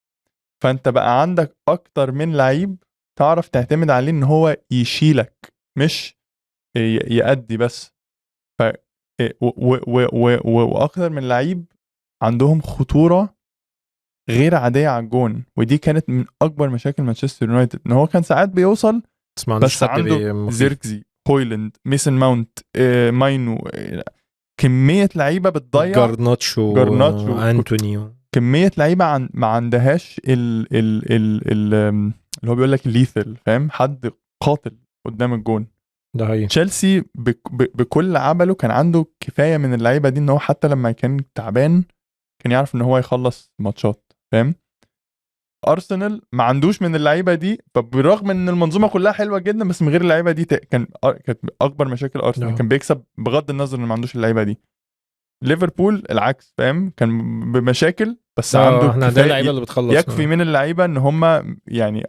فانت بقى عندك اكتر من لعيب تعرف تعتمد عليه ان هو يشيلك مش يأدي بس. واكتر من لعيب عندهم خطوره غير عاديه على الجون، ودي كانت من اكبر مشاكل مانشستر يونايتد، ان هو كان ساعات بيوصل بس عنده زيركزي، هويلاند، ميسن ماونت، ماينو، كميه لعيبه بتضيع، جارناتشو انتونيو، كميه لعيبه ما عندهاش اللي هو بيقول لك الليثل، فاهم، حد قاتل قدام الجون. ده هي تشيلسي بكل عمله كان عنده كفايه من اللعيبه دي، ان هو حتى لما كان تعبان كان يعرف ان هو يخلص ماتشات، فاهم. ارسنال ما عندوش من اللعيبه دي، فبرغم ان المنظومه كلها حلوه جدا بس من غير اللعيبه دي كانت اكبر مشاكل ارسنال. كان بيكسب بغض النظر ان ما عندوش اللعيبه دي. ليفربول العكس، فاهم، كان بمشاكل بس عنده احنا ده اللعيبه اللي بتخلص، يكفي من اللعيبه ان هم يعني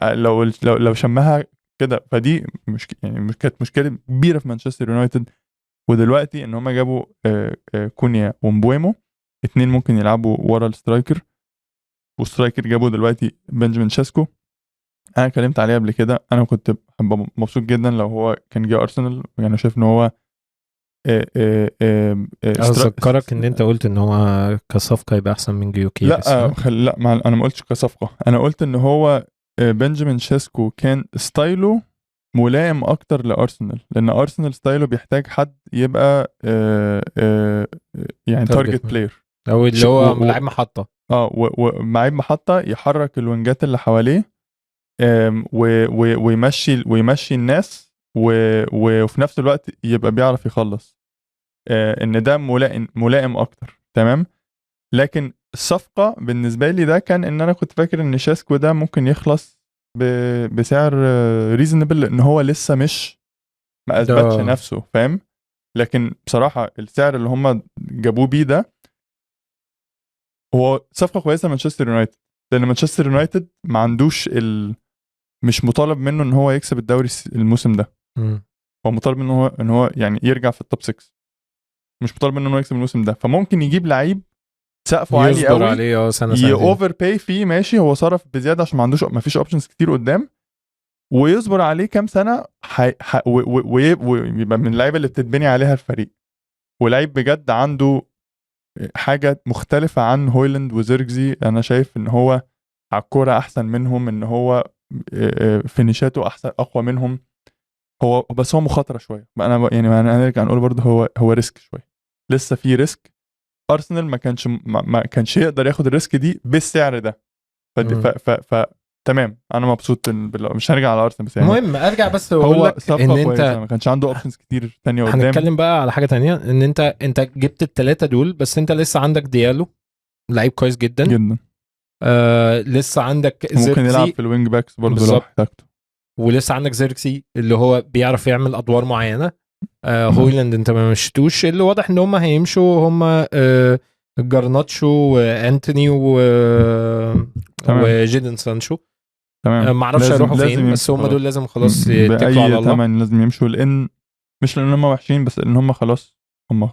لو شمها كده، فدي يعني كانت مشكله كبيره في مانشستر يونايتد. ودلوقتي ان هم جابوا كونيا ومبويمو، 2 ممكن يلعبوا ورا السترايكر، والسترايكر جابوا دلوقتي بنجامين شاسكو. انا اتكلمت عليه قبل كده، انا كنت مبسوط جدا لو هو كان جه ارسنال، يعني شايف ان هو اذكرك ان انت قلت ان هو كصفقه يبقى احسن من جيوكيريس. لا انا ما قلتش كصفقه، انا قلت ان هو بنجامين شاسكو كان ستايله ملائم اكتر لارسنال، لان ارسنال ستايله بيحتاج حد يبقى يعني تارجت بلاير، او اللي هو لاعب محطه، ولاعب محطه يحرك الوينجات اللي حواليه، ويمشي الناس، وفي نفس الوقت يبقى بيعرف يخلص، ان ده ملائم اكتر، تمام. لكن الصفقه بالنسبه لي ده كان ان انا كنت فاكر ان شاسكو ده ممكن يخلص بسعر ريزونبل، لان هو لسه مش ما اثبتش نفسه، فاهم. لكن بصراحه السعر اللي هم جابوه بيه ده هو صفقه كويسه لمانشستر يونايتد، لان مانشستر يونايتد ما عندوش مش مطالب منه ان هو يكسب الدوري الموسم ده. هو مطالب منه ان هو يعني يرجع في التوب 6، مش مطالب منه ان هو يكسب الموسم ده. فممكن يجيب لعيب سقفه عالي قوي عليه اوفر باي فيه، ماشي، هو صرف بزياده عشان ما فيش اوبشنز كتير قدام، ويصبر عليه كام سنه ويبقى من اللعيبه اللي بتتبني عليها الفريق، ولعيب بجد عنده حاجه مختلفه عن هويلاند وزيركزي. انا شايف ان هو على الكوره احسن منهم، ان هو فينيشاته احسن اقوى منهم، هو بس هو مخاطره شويه. انا يعني انا نرجع نقول برضه هو ريسك شويه، لسه في ريسك. ارسنال ما كانش يقدر ياخد الريسك دي بالسعر ده. تمام، انا مبسوط مش هنرجع على ارسنال بس يعني المهم ارجع بس واقول لك ان انت ما كانش عنده اوبشنز كتير تانية قدام. هنتكلم بقى على حاجه تانية، ان انت جبت الثلاثه دول، بس انت لسه عندك ديالو لعيب كويس جدا جدا، لسه عندك ممكن يلعب في الوينج باكس برضه لو احتاجته، ولسه عندك زيركسي اللي هو بيعرف يعمل ادوار معينه. هويلاند انت ما مشيتوش، اللي واضح ان هم هيمشوا هم جارناتشو وانتوني وجيدن سانشو، تمام. ما اعرفش هيروحوا فين، بس هم دول لازم خلاص يتكلوا على الله. تمام، لازم يمشوا، لان مش لان هم وحشين، بس لان هم خلاص هم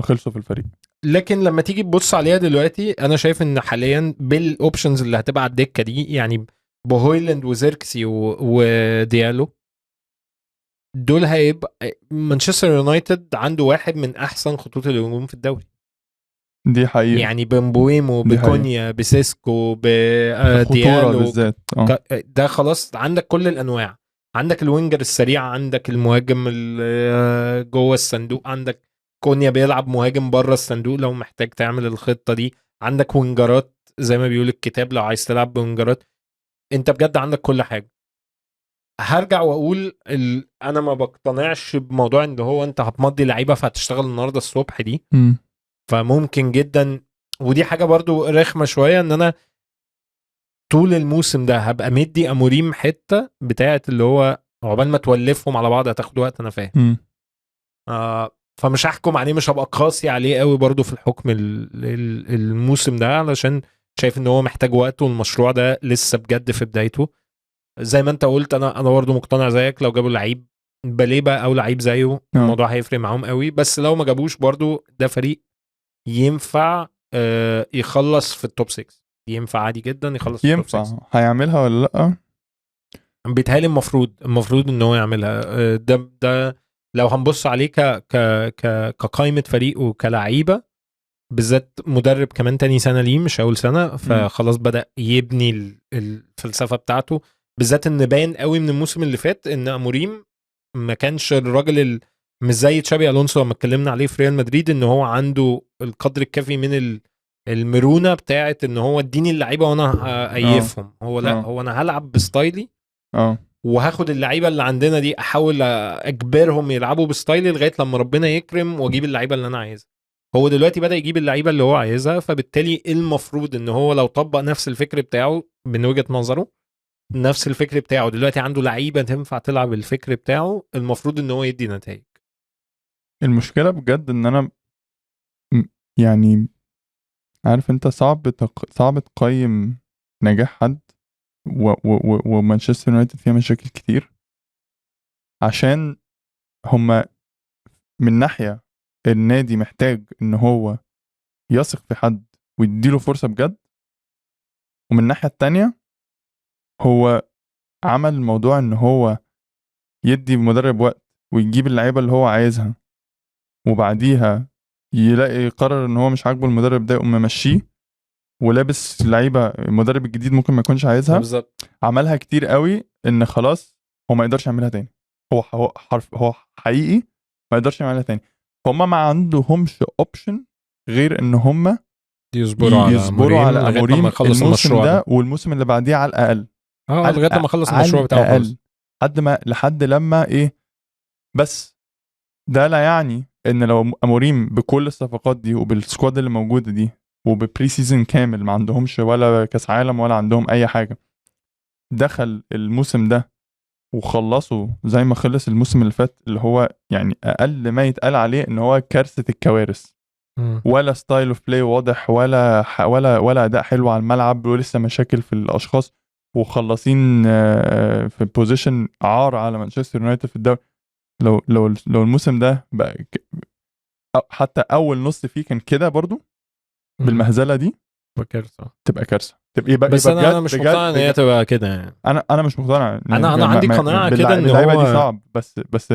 خلصوا في الفريق. لكن لما تيجي تبص عليها دلوقتي، انا شايف ان حاليا بالاوبشنز اللي هتبقى على الدكه دي، يعني بهويلاند وزيركسي وديالو، دول هيبقى مانشستر يونايتد عنده واحد من احسن خطوط الهجوم في الدوري. دي حقيقة، يعني بمبويمو، بكونيا، بسيسكو، بديالو بالذات ده خلاص عندك كل الانواع. عندك الوينجر السريع، عندك المهاجم جوه الصندوق، عندك كونيا بيلعب مهاجم بره الصندوق لو محتاج تعمل الخطة دي، عندك وينجرات زي ما بيقول الكتاب لو عايز تلعب بوينجرات. انت بجد عندك كل حاجة. هرجع واقول انا ما بقتنعش بموضوع ان هو انت هتمضي لعيبة فهتشتغل النهاردة الصبح دي. فممكن جدا، ودي حاجة برضو رخمة شوية، ان انا طول الموسم ده هبقى مدي اموريم حتة بتاعت اللي هو عقبال ما تولفهم على بعض هتاخد وقت، انا فاهم. فمش هحكم عليه، مش هبقى قاسي عليه قوي برضو في الحكم الموسم ده، علشان شايف ان هو محتاج وقت، والمشروع ده لسه بجد في بدايته. زي ما انت قلت، انا برضو مقتنع زيك، لو جابوا لعيب بليبة او لعيب زيه الموضوع هيفرق معاهم قوي، بس لو ما جابوش برضو ده فريق ينفع يخلص في التوب 6، ينفع عادي جدا يخلص في التوب 6. هيعملها ولا لا؟ بيتهيألي المفروض ان هو يعملها. ده لو هنبص عليه كقائمه فريق وكلعيبه، بالذات مدرب كمان تاني سنه ليه مش اول سنه، فخلاص بدا يبني الفلسفه بتاعته. بالذات ان باين قوي من الموسم اللي فات ان اموريم ما كانش الراجل مش زي تشابي الونسو لما اتكلمنا عليه في ريال مدريد، ان هو عنده القدر الكافي من المرونه بتاعت ان هو اديني اللعيبه وانا ايفهم. هو لا، هو انا هلعب بستايلي وهاخد اللعيبه اللي عندنا دي احاول اجبرهم يلعبوا بستايلي لغايه لما ربنا يكرم واجيب اللعيبه اللي انا عايزها. هو دلوقتي بدا يجيب اللعيبه اللي هو عايزها، فبالتالي المفروض ان هو لو طبق نفس الفكر بتاعه من وجهه نظره، نفس الفكر بتاعه دلوقتي عنده لعيبه تنفع تلعب الفكر بتاعه، المفروض ان هو يدي نتائج. المشكله بجد ان انا يعني عارف انت صعب تقيم نجاح حد ومانشستر يونايتد فيها مشاكل كتير، عشان هما من ناحية النادي محتاج ان هو يثق في حد ويديله فرصة بجد، ومن الناحية التانية هو عمل الموضوع ان هو يدي مدرب وقت ويجيب اللعيبة اللي هو عايزها، وبعديها يلاقي قرر ان هو مش عاجبه المدرب ده يقوم ممشيه ولابس لعيبة المدرب الجديد ممكن ما يكونش عايزها. بالظبط. عملها كتير قوي ان خلاص هو ما يقدرش يعملها تاني. هو حقيقي ما يقدرش يعملها تاني. هما ما عندهمش اوبشن غير ان هما يصبروا على اموريم الموسم ده والموسم اللي بعديه على الاقل، لغايه ما اخلص المشروع بتاعه خالص، لحد لما ايه. بس ده لا يعني ان لو اموريم بكل الصفقات دي وبالسكواد اللي موجوده دي وببري سيزن كامل ما عندهمش ولا كاس عالم ولا عندهم اي حاجه، دخل الموسم ده وخلصوا زي ما خلص الموسم اللي فات، اللي هو يعني اقل ما يتقال عليه ان هو كارثه الكوارث. ولا ستايل اوف بلاي واضح، ولا اداء حلو على الملعب، ولسه مشاكل في الاشخاص، وخلصين في بوزيشن عار على مانشستر يونايتد في الدوري. لو الموسم ده بقى حتى اول نص فيه كان كده برضو بالمهزله دي، تبقى كارثه. بس انا مش مقتنع ان هي تبقى كده يعني. انا مش مقتنع. انا عندي قناعه كده ان اللعيبه دي صعب، بس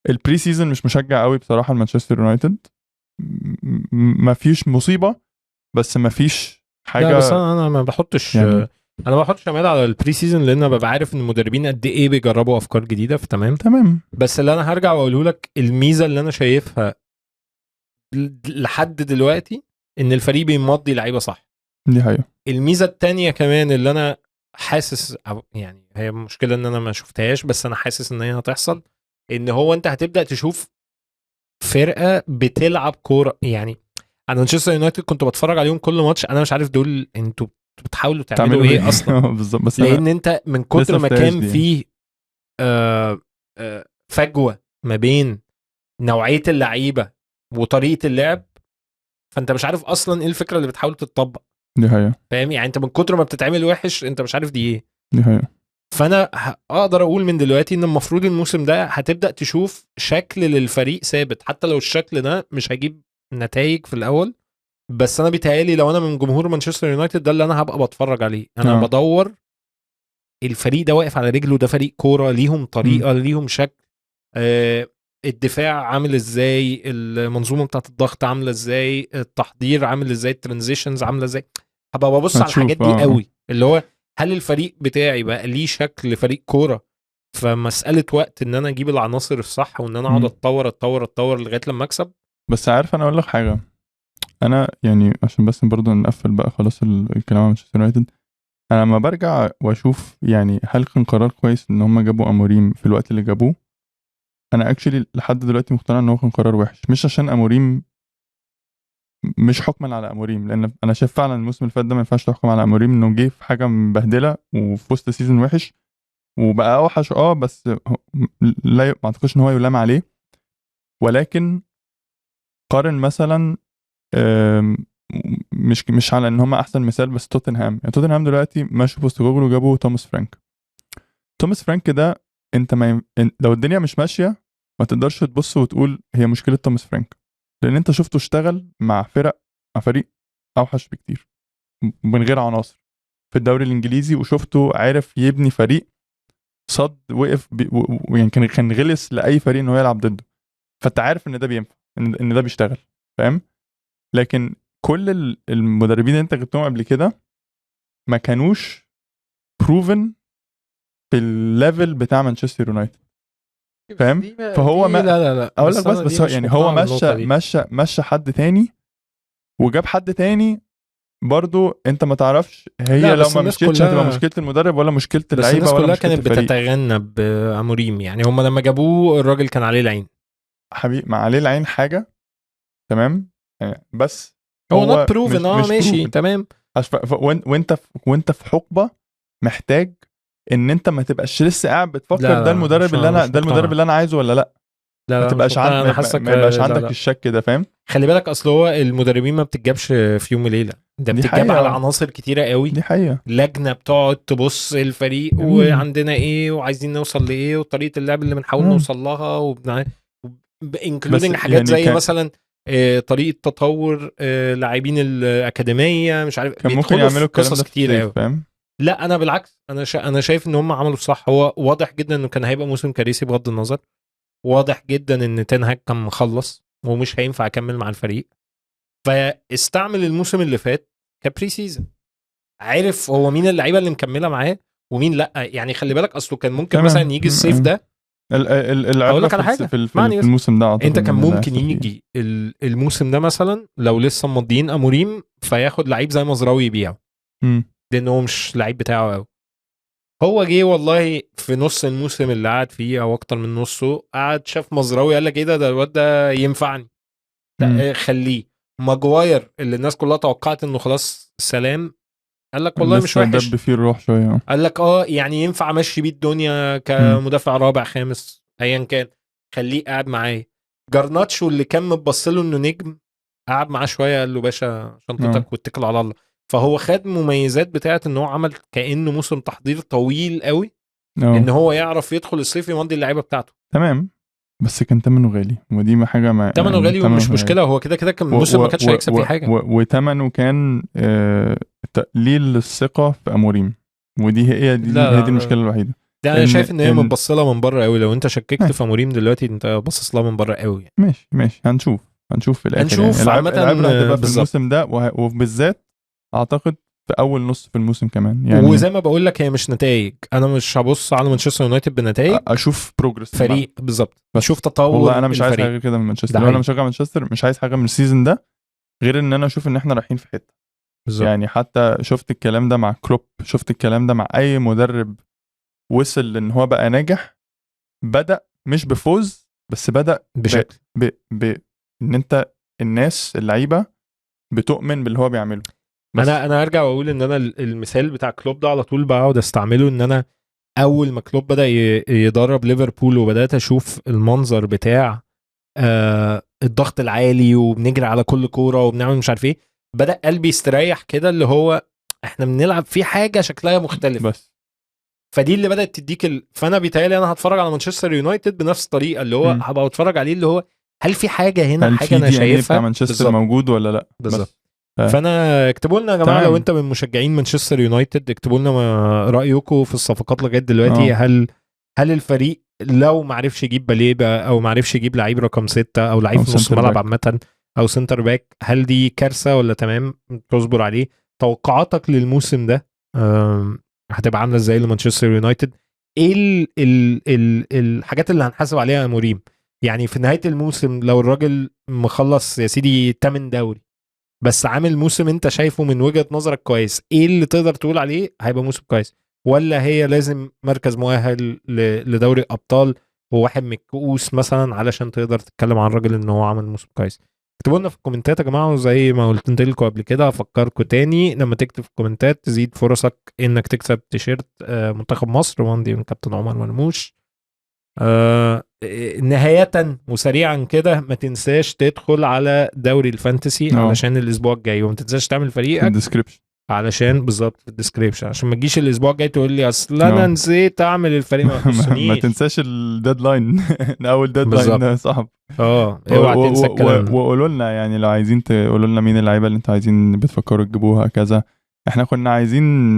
البري سيزون مش مشجع قوي بصراحه لمانشستر يونايتد. ما فيش مصيبه، بس ما فيش حاجه. لا بس انا ما بحطش يعني، انا ما بحطش امال على البري سيزون، لان انا ببقى عارف ان المدربين قد ايه بيجربوا افكار جديده. تمام. بس اللي انا هرجع واقوله لك، الميزه اللي انا شايفها لحد دلوقتي ان الفريق بيمضي لعيبه صح. دي حقيقه. الميزه التانية كمان اللي انا حاسس، يعني هي مشكله ان انا ما شفتهاش بس انا حاسس ان هي هتحصل، ان هو انت هتبدا تشوف فرقه بتلعب كوره. يعني انا مانشستر يونايتد كنت بتفرج عليهم كل ماتش، انا مش عارف دول انتوا بتحاولوا تعملوا ايه اصلا. بالظبط. بس لان انت من كتر ما كان فيه فجوه ما بين نوعيه اللعيبه وطريقه اللعب، فانت مش عارف اصلا ايه الفكره اللي بتحاول تتطبق. دي حقيقه. فاهم يعني؟ انت من كتر ما بتتعمل وحش انت مش عارف دي ايه. دي حقيقه. فانا اقدر اقول من دلوقتي ان المفروض الموسم ده هتبدا تشوف شكل للفريق ثابت، حتى لو الشكل ده مش هيجيب نتائج في الاول. بس انا بيتهيالي لو انا من جمهور مانشستر يونايتد ده اللي انا هبقى بتفرج عليه. انا بدور الفريق ده واقف على رجله، ده فريق كوره ليهم طريقه ليهم شكل. الدفاع عامل ازاي، المنظومه بتاعت الضغط عامله ازاي، التحضير عامل ازاي، الترانزيشنز عامله ازاي. هبقى ببص على الحاجات دي قوي، اللي هو هل الفريق بتاعي بقى ليه شكل فريق كوره، فمساله وقت ان انا اجيب العناصر الصح وان انا اقعد اتطور لغايه لما اكسب. بس عارف انا اقول لك حاجه، انا يعني عشان بس برضه نقفل بقى خلاص الكلام عن مانشستر يونايتد، انا لما برجع واشوف يعني هل كان قرار كويس ان هم جابوا اموريم في الوقت اللي جابوه، انا اكشلي لحد دلوقتي مقتنع ان هو كان قرار وحش. مش عشان اموريم، مش حكما على اموريم، لان انا شايف فعلا الموسم اللي فات ده ما ينفعش تحكم على اموريم انه جه في حاجه مبهدله وفي وسط سيزون وحش وبقى اوحش. بس لا ما اعتقدش ان هو يلام عليه. ولكن قارن مثلا مش على ان هم احسن مثال، بس توتنهام. يعني توتنهام دلوقتي ماشي بوستوغلو وجابوا توماس فرانك ده. انت لو الدنيا مش ماشيه ما تقدرش تبص وتقول هي مشكله توماس فرانك، لان انت شفته اشتغل مع فريق اوحش بكتير من غير عناصر في الدوري الانجليزي، وشفته عارف يبني فريق صد وقف يعني كان غلس لاي فريق انه يلعب ضده. فانت عارف ان ده بينفع، ان ده بيشتغل، فاهم؟ لكن كل المدربين اللي انت جبتهم قبل كده ما كانوش بروفن في الليفل بتاع مانشستر يونايتد، فاهم؟ فهو ما لا اقول لك بس يعني هو مشى حد تاني وجاب حد تاني برضو، انت ما تعرفش هي لو ما مشيتش هتبقى مشكله المدرب ولا مشكله اللعيبه ولا مشكله الفريق. بس الناس كلها كانت بتتغنى بأموريم، يعني هم لما جابوه الراجل كان عليه العين حبيبي، ما عليه العين حاجه، تمام يعني، بس هو نوت بروفن. ماشي proven. تمام. وانت في حقبه محتاج ان انت ما تبقاش لسه قاعد بتفكر لا ده المدرب اللي انا عايزه ولا لا. لا ما تبقاش ما يبقاش عندك الشك ده، فاهم؟ خلي بالك اصل هو المدربين ما بتتجابش في يوم وليله، ده بتتجاب على عناصر كتيره قوي. دي حقيقه. لجنه بتقعد تبص الفريق وعندنا ايه وعايزين نوصل لايه وطريقه اللعب اللي بنحاول نوصل لها انكلودنج حاجات يعني زي مثلا طريقه تطور لاعبين الاكاديميه، مش عارف كان ممكن يعملوا قصص كتير قوي، فاهم؟ لا انا بالعكس، انا شايف ان هم عملوا الصح. هو واضح جدا انه كان هيبقى موسم كارثي بغض النظر، واضح جدا ان تين هاج كان مخلص ومش هينفع اكمل مع الفريق، فاستعمل الموسم اللي فات كبري سيزن، عارف هو مين اللعيبه اللي مكمله معاه ومين لا. يعني خلي بالك اصله كان ممكن مثلا يجي الصيف ده اقول لك على حاجه في الموسم ده انت كان ممكن يجي الموسم ده مثلا لو لسه مضيين اموريم فياخد لعيب زي مزراوي يبيعه، لانه هو مش لعيب بتاعه قوي. هو جه والله في نص الموسم اللي قعد فيه او اكتر من نصه، قعد شاف مزراوي قال لك ايه ده الواد ده ينفعني، خليه. ماجواير اللي الناس كلها توقعت انه خلاص سلام، قال لك والله مش وحش، دب فيه الروح شويه، قال لك يعني ينفع امشي بيه الدنيا كمدافع رابع خامس ايا كان، خليه قاعد معايا. جرناتشو اللي كان متبص له انه نجم قعد معاه شويه قال له باشا شنطتك واتكل على الله. فهو خد مميزات بتاعت ان هو عمل كانه موسم تحضير طويل قوي ان هو يعرف يدخل الصيف يمضي اللعيبه بتاعته. تمام، بس كان ثمنه غالي ودي حاجه ما ثمنه غالي ومش مشكله، هو كده كان الموسم ما كانش هيكسب فيه حاجه، وثمنه كان تقليل الثقه في اموريم، ودي هي دي المشكله الوحيده. ده انا شايف ان هي متبصله من بره قوي. لو انت شككت في اموريم دلوقتي انت باصص لها من بره قوي يعني. ماشي هنشوف في الاخر. هنشوف يعني. العبره في الموسم ده وبالذات اعتقد في اول نص في الموسم كمان يعني. وزي ما بقول لك هي مش نتائج، انا مش هبص على مانشستر يونايتد بنتائج، اشوف بروجرس فريق بالظبط، اشوف تطور. والله انا مش عايز حاجه كده من مانشستر، لو انا مشجع مانشستر مش عايز حاجه من السيزون ده غير ان انا اشوف ان احنا رايحين في حته بالزبط. يعني حتى شفت الكلام ده مع كلوب، شفت الكلام ده مع اي مدرب وصل ان هو بقى ناجح، بدا مش بفوز بس بدا بشكل ان انت الناس اللعيبه بتؤمن باللي هو بيعمله. انا ارجع واقول ان انا المثال بتاع كلوب ده على طول بقعد استعمله، ان انا اول ما كلوب بدا يدرب ليفربول وبدات اشوف المنظر بتاع الضغط العالي وبنجري على كل كوره وبنعمل مش عارف ايه، بدا قلبي يستريح كده، اللي هو احنا بنلعب في حاجه شكلها مختلف بس. فدي اللي بدات تديك فانا بيتهيألي انا هتفرج على مانشستر يونايتد بنفس الطريقه، اللي هو هبقى اتفرج عليه اللي هو هل في حاجه هنا، حاجه انا شايفها بتاع مانشستر بالزبط. موجود ولا لا بالظبط. فانا اكتبوا لنا يا جماعه لو انت من مشجعين مانشستر يونايتد، اكتبوا لنا رايكم في الصفقات لغايه دلوقتي. هل الفريق لو ما عرفش يجيب باليبا او ما عرفش يجيب لعيب رقم 6 او لعيب في نص ملعب عامه او سنتر باك، هل دي كارثه ولا تمام تصبر عليه؟ توقعاتك للموسم ده هتبقى عامله ازاي لمانشستر يونايتد؟ ايه الحاجات اللي هنحاسب عليها اموريم؟ يعني في نهايه الموسم لو الراجل مخلص يا سيدي 8 دوري بس عامل موسم انت شايفه من وجهة نظرك كويس، ايه اللي تقدر تقول عليه هيبقى موسم كويس؟ ولا هي لازم مركز مؤهل لدوري الابطال وواحد من الكؤوس مثلا علشان تقدر تتكلم عن الراجل ان هو عمل موسم كويس؟ اكتبوا لنا في الكومنتات يا جماعه، وزي ما قلت لكم قبل كده افكركم تاني لما تكتب في الكومنتات تزيد فرصك انك تكسب تيشيرت منتخب مصر ومندي من كابتن عمر مرموش. نهاية وسريعا كده ما تنساش تدخل على دوري الفانتسي علشان الاسبوع الجاي، وما تنساش تعمل فريقك في الديسكريبشن علشان بالظبط في الديسكريبشن، عشان ما تجيش الاسبوع الجاي تقول لي اصل انا نسيت اعمل الفريق. ما تنساش الديدلاين اول ديدلاين صعب. اوعى تنسى الكلام. وقولوا لنا يعني لو عايزين تقولوا لنا مين اللعيبه اللي انتوا عايزين بتفكروا تجيبوها كذا. احنا كنا عايزين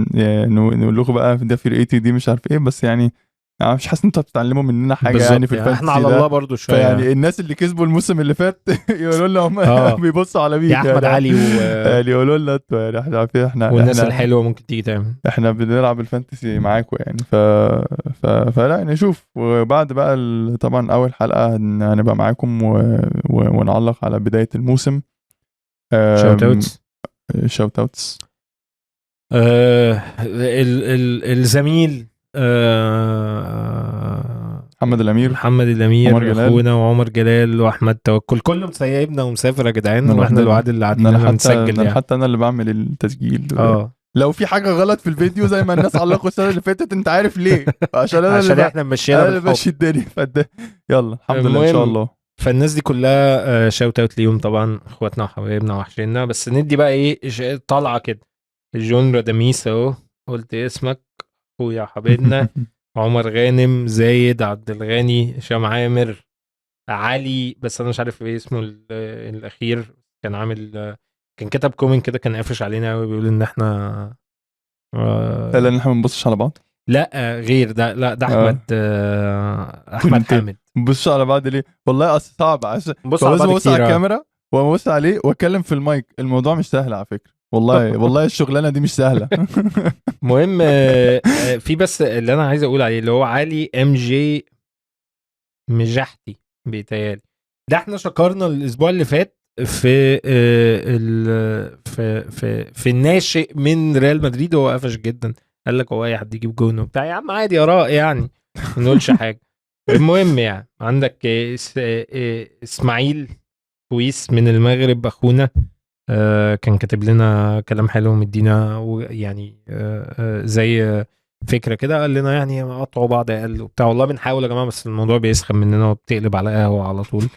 نقول لكم بقى ده فرقتي دي مش عارف ايه، بس يعني يعني مش حاسس ان انتوا بتتعلموا مننا حاجه يعني في الفانتسي احنا على الله برضو شويه يعني الناس اللي كسبوا الموسم اللي فات يقولوا لنا هم بيبصوا على مين يا احمد يعني علي يعني يقولوا لنا انتوا يعني احنا عارفين والناس الحلوه ممكن تيجي تعمل احنا بنلعب الفانتسي معاكم يعني فلا نشوف. وبعد بقى طبعا اول حلقه هنبقى معاكم ونعلق على بدايه الموسم. شوت اوتس الزميل محمد الامير اخونا وعمر جلال واحمد توكل كلهم سايبنا ومسافر يا جدعان واحنا الوعد اللي قاعدين بنسجل يعني. حتى انا اللي بعمل التسجيل لو في حاجه غلط في الفيديو زي ما الناس علقوا السنه اللي فاتت انت عارف ليه عشان احنا مشينا بنمشي الدنيا يلا الحمد لله ان شاء الله. فالناس دي كلها شاوت اوت ليهم طبعا اخواتنا وحبايبنا وحشينا. بس ندي بقى ايه طالعه كده الجونرا ده ميس اهو قلت اسمك اخويا حبيبنا عمر غانم زايد عبد الغني هشام عامر علي بس انا مش عارف ايه اسمه الاخير كان عامل كان كتب كومنت كده كان قافش علينا قوي بيقول ان احنا لان احنا ما بنبصش على بعض. لا غير ده لا ده احمد احمد حامد. بص على بعض ليه والله اصل صعب عشان بص على الكاميرا وابص عليه واتكلم في المايك الموضوع مش سهل على فكره والله الشغلانه دي مش سهله. مهم في بس اللي انا عايز اقول عليه اللي هو علي ام جي مجحتي بيتهيالي ده احنا شكرنا الاسبوع اللي فات في في الناشئ من ريال مدريد. هو قفش جدا قال لك هو اي حد يجيب جون وبتاع يا عم عادي اراء يعني ما نقولش حاجه. المهم يعني عندك اسماعيل كويس من المغرب اخونا كان كاتب لنا كلام حلو ومدينا يعني زي فكره كده قال لنا يعني قطعوا بعض اقل وبتاع. والله بنحاول يا جماعه بس الموضوع بيسخن مننا وبتقلب على قهوه على طول.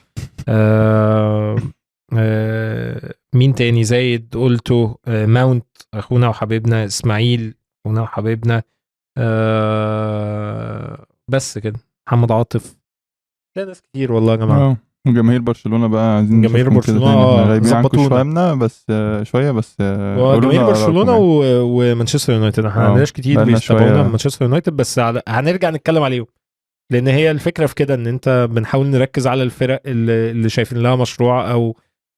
مين تاني زايد قلته ماونت اخونا وحبيبنا اسماعيل اخونا وحبيبنا بس كده محمد عاطف لا ناس كتير والله يا جماعه. وجماهير برشلونه بقى عايزين جماهير برشلونه غايبين عنكم شويه بس وجماهير برشلونه ومانشستر يونايتد احنا ما عندناش كتير بيستبعونا من مانشستر يونايتد بس هنرجع نتكلم عليهم لان هي الفكره في كده ان انت بنحاول نركز على الفرق اللي شايفين لها مشروع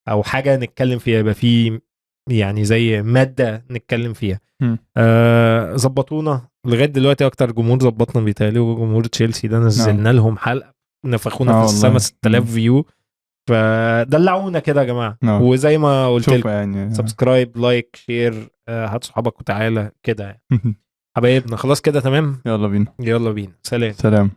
او حاجه نتكلم فيها يبقى في يعني زي ماده نتكلم فيها. ظبطونا لغايه دلوقتي اكتر جمهور ظبطنا بيتهيألي وجمهور تشيلسي ده نزلنا لهم حلقه نفخونا في السما 6000 فيو فدلعونا كده يا جماعه. وزي ما قلت لكم يعني سبسكرايب لايك شير هات صحابك وتعالى كده حبايبنا خلاص كده تمام يلا بينا سلام.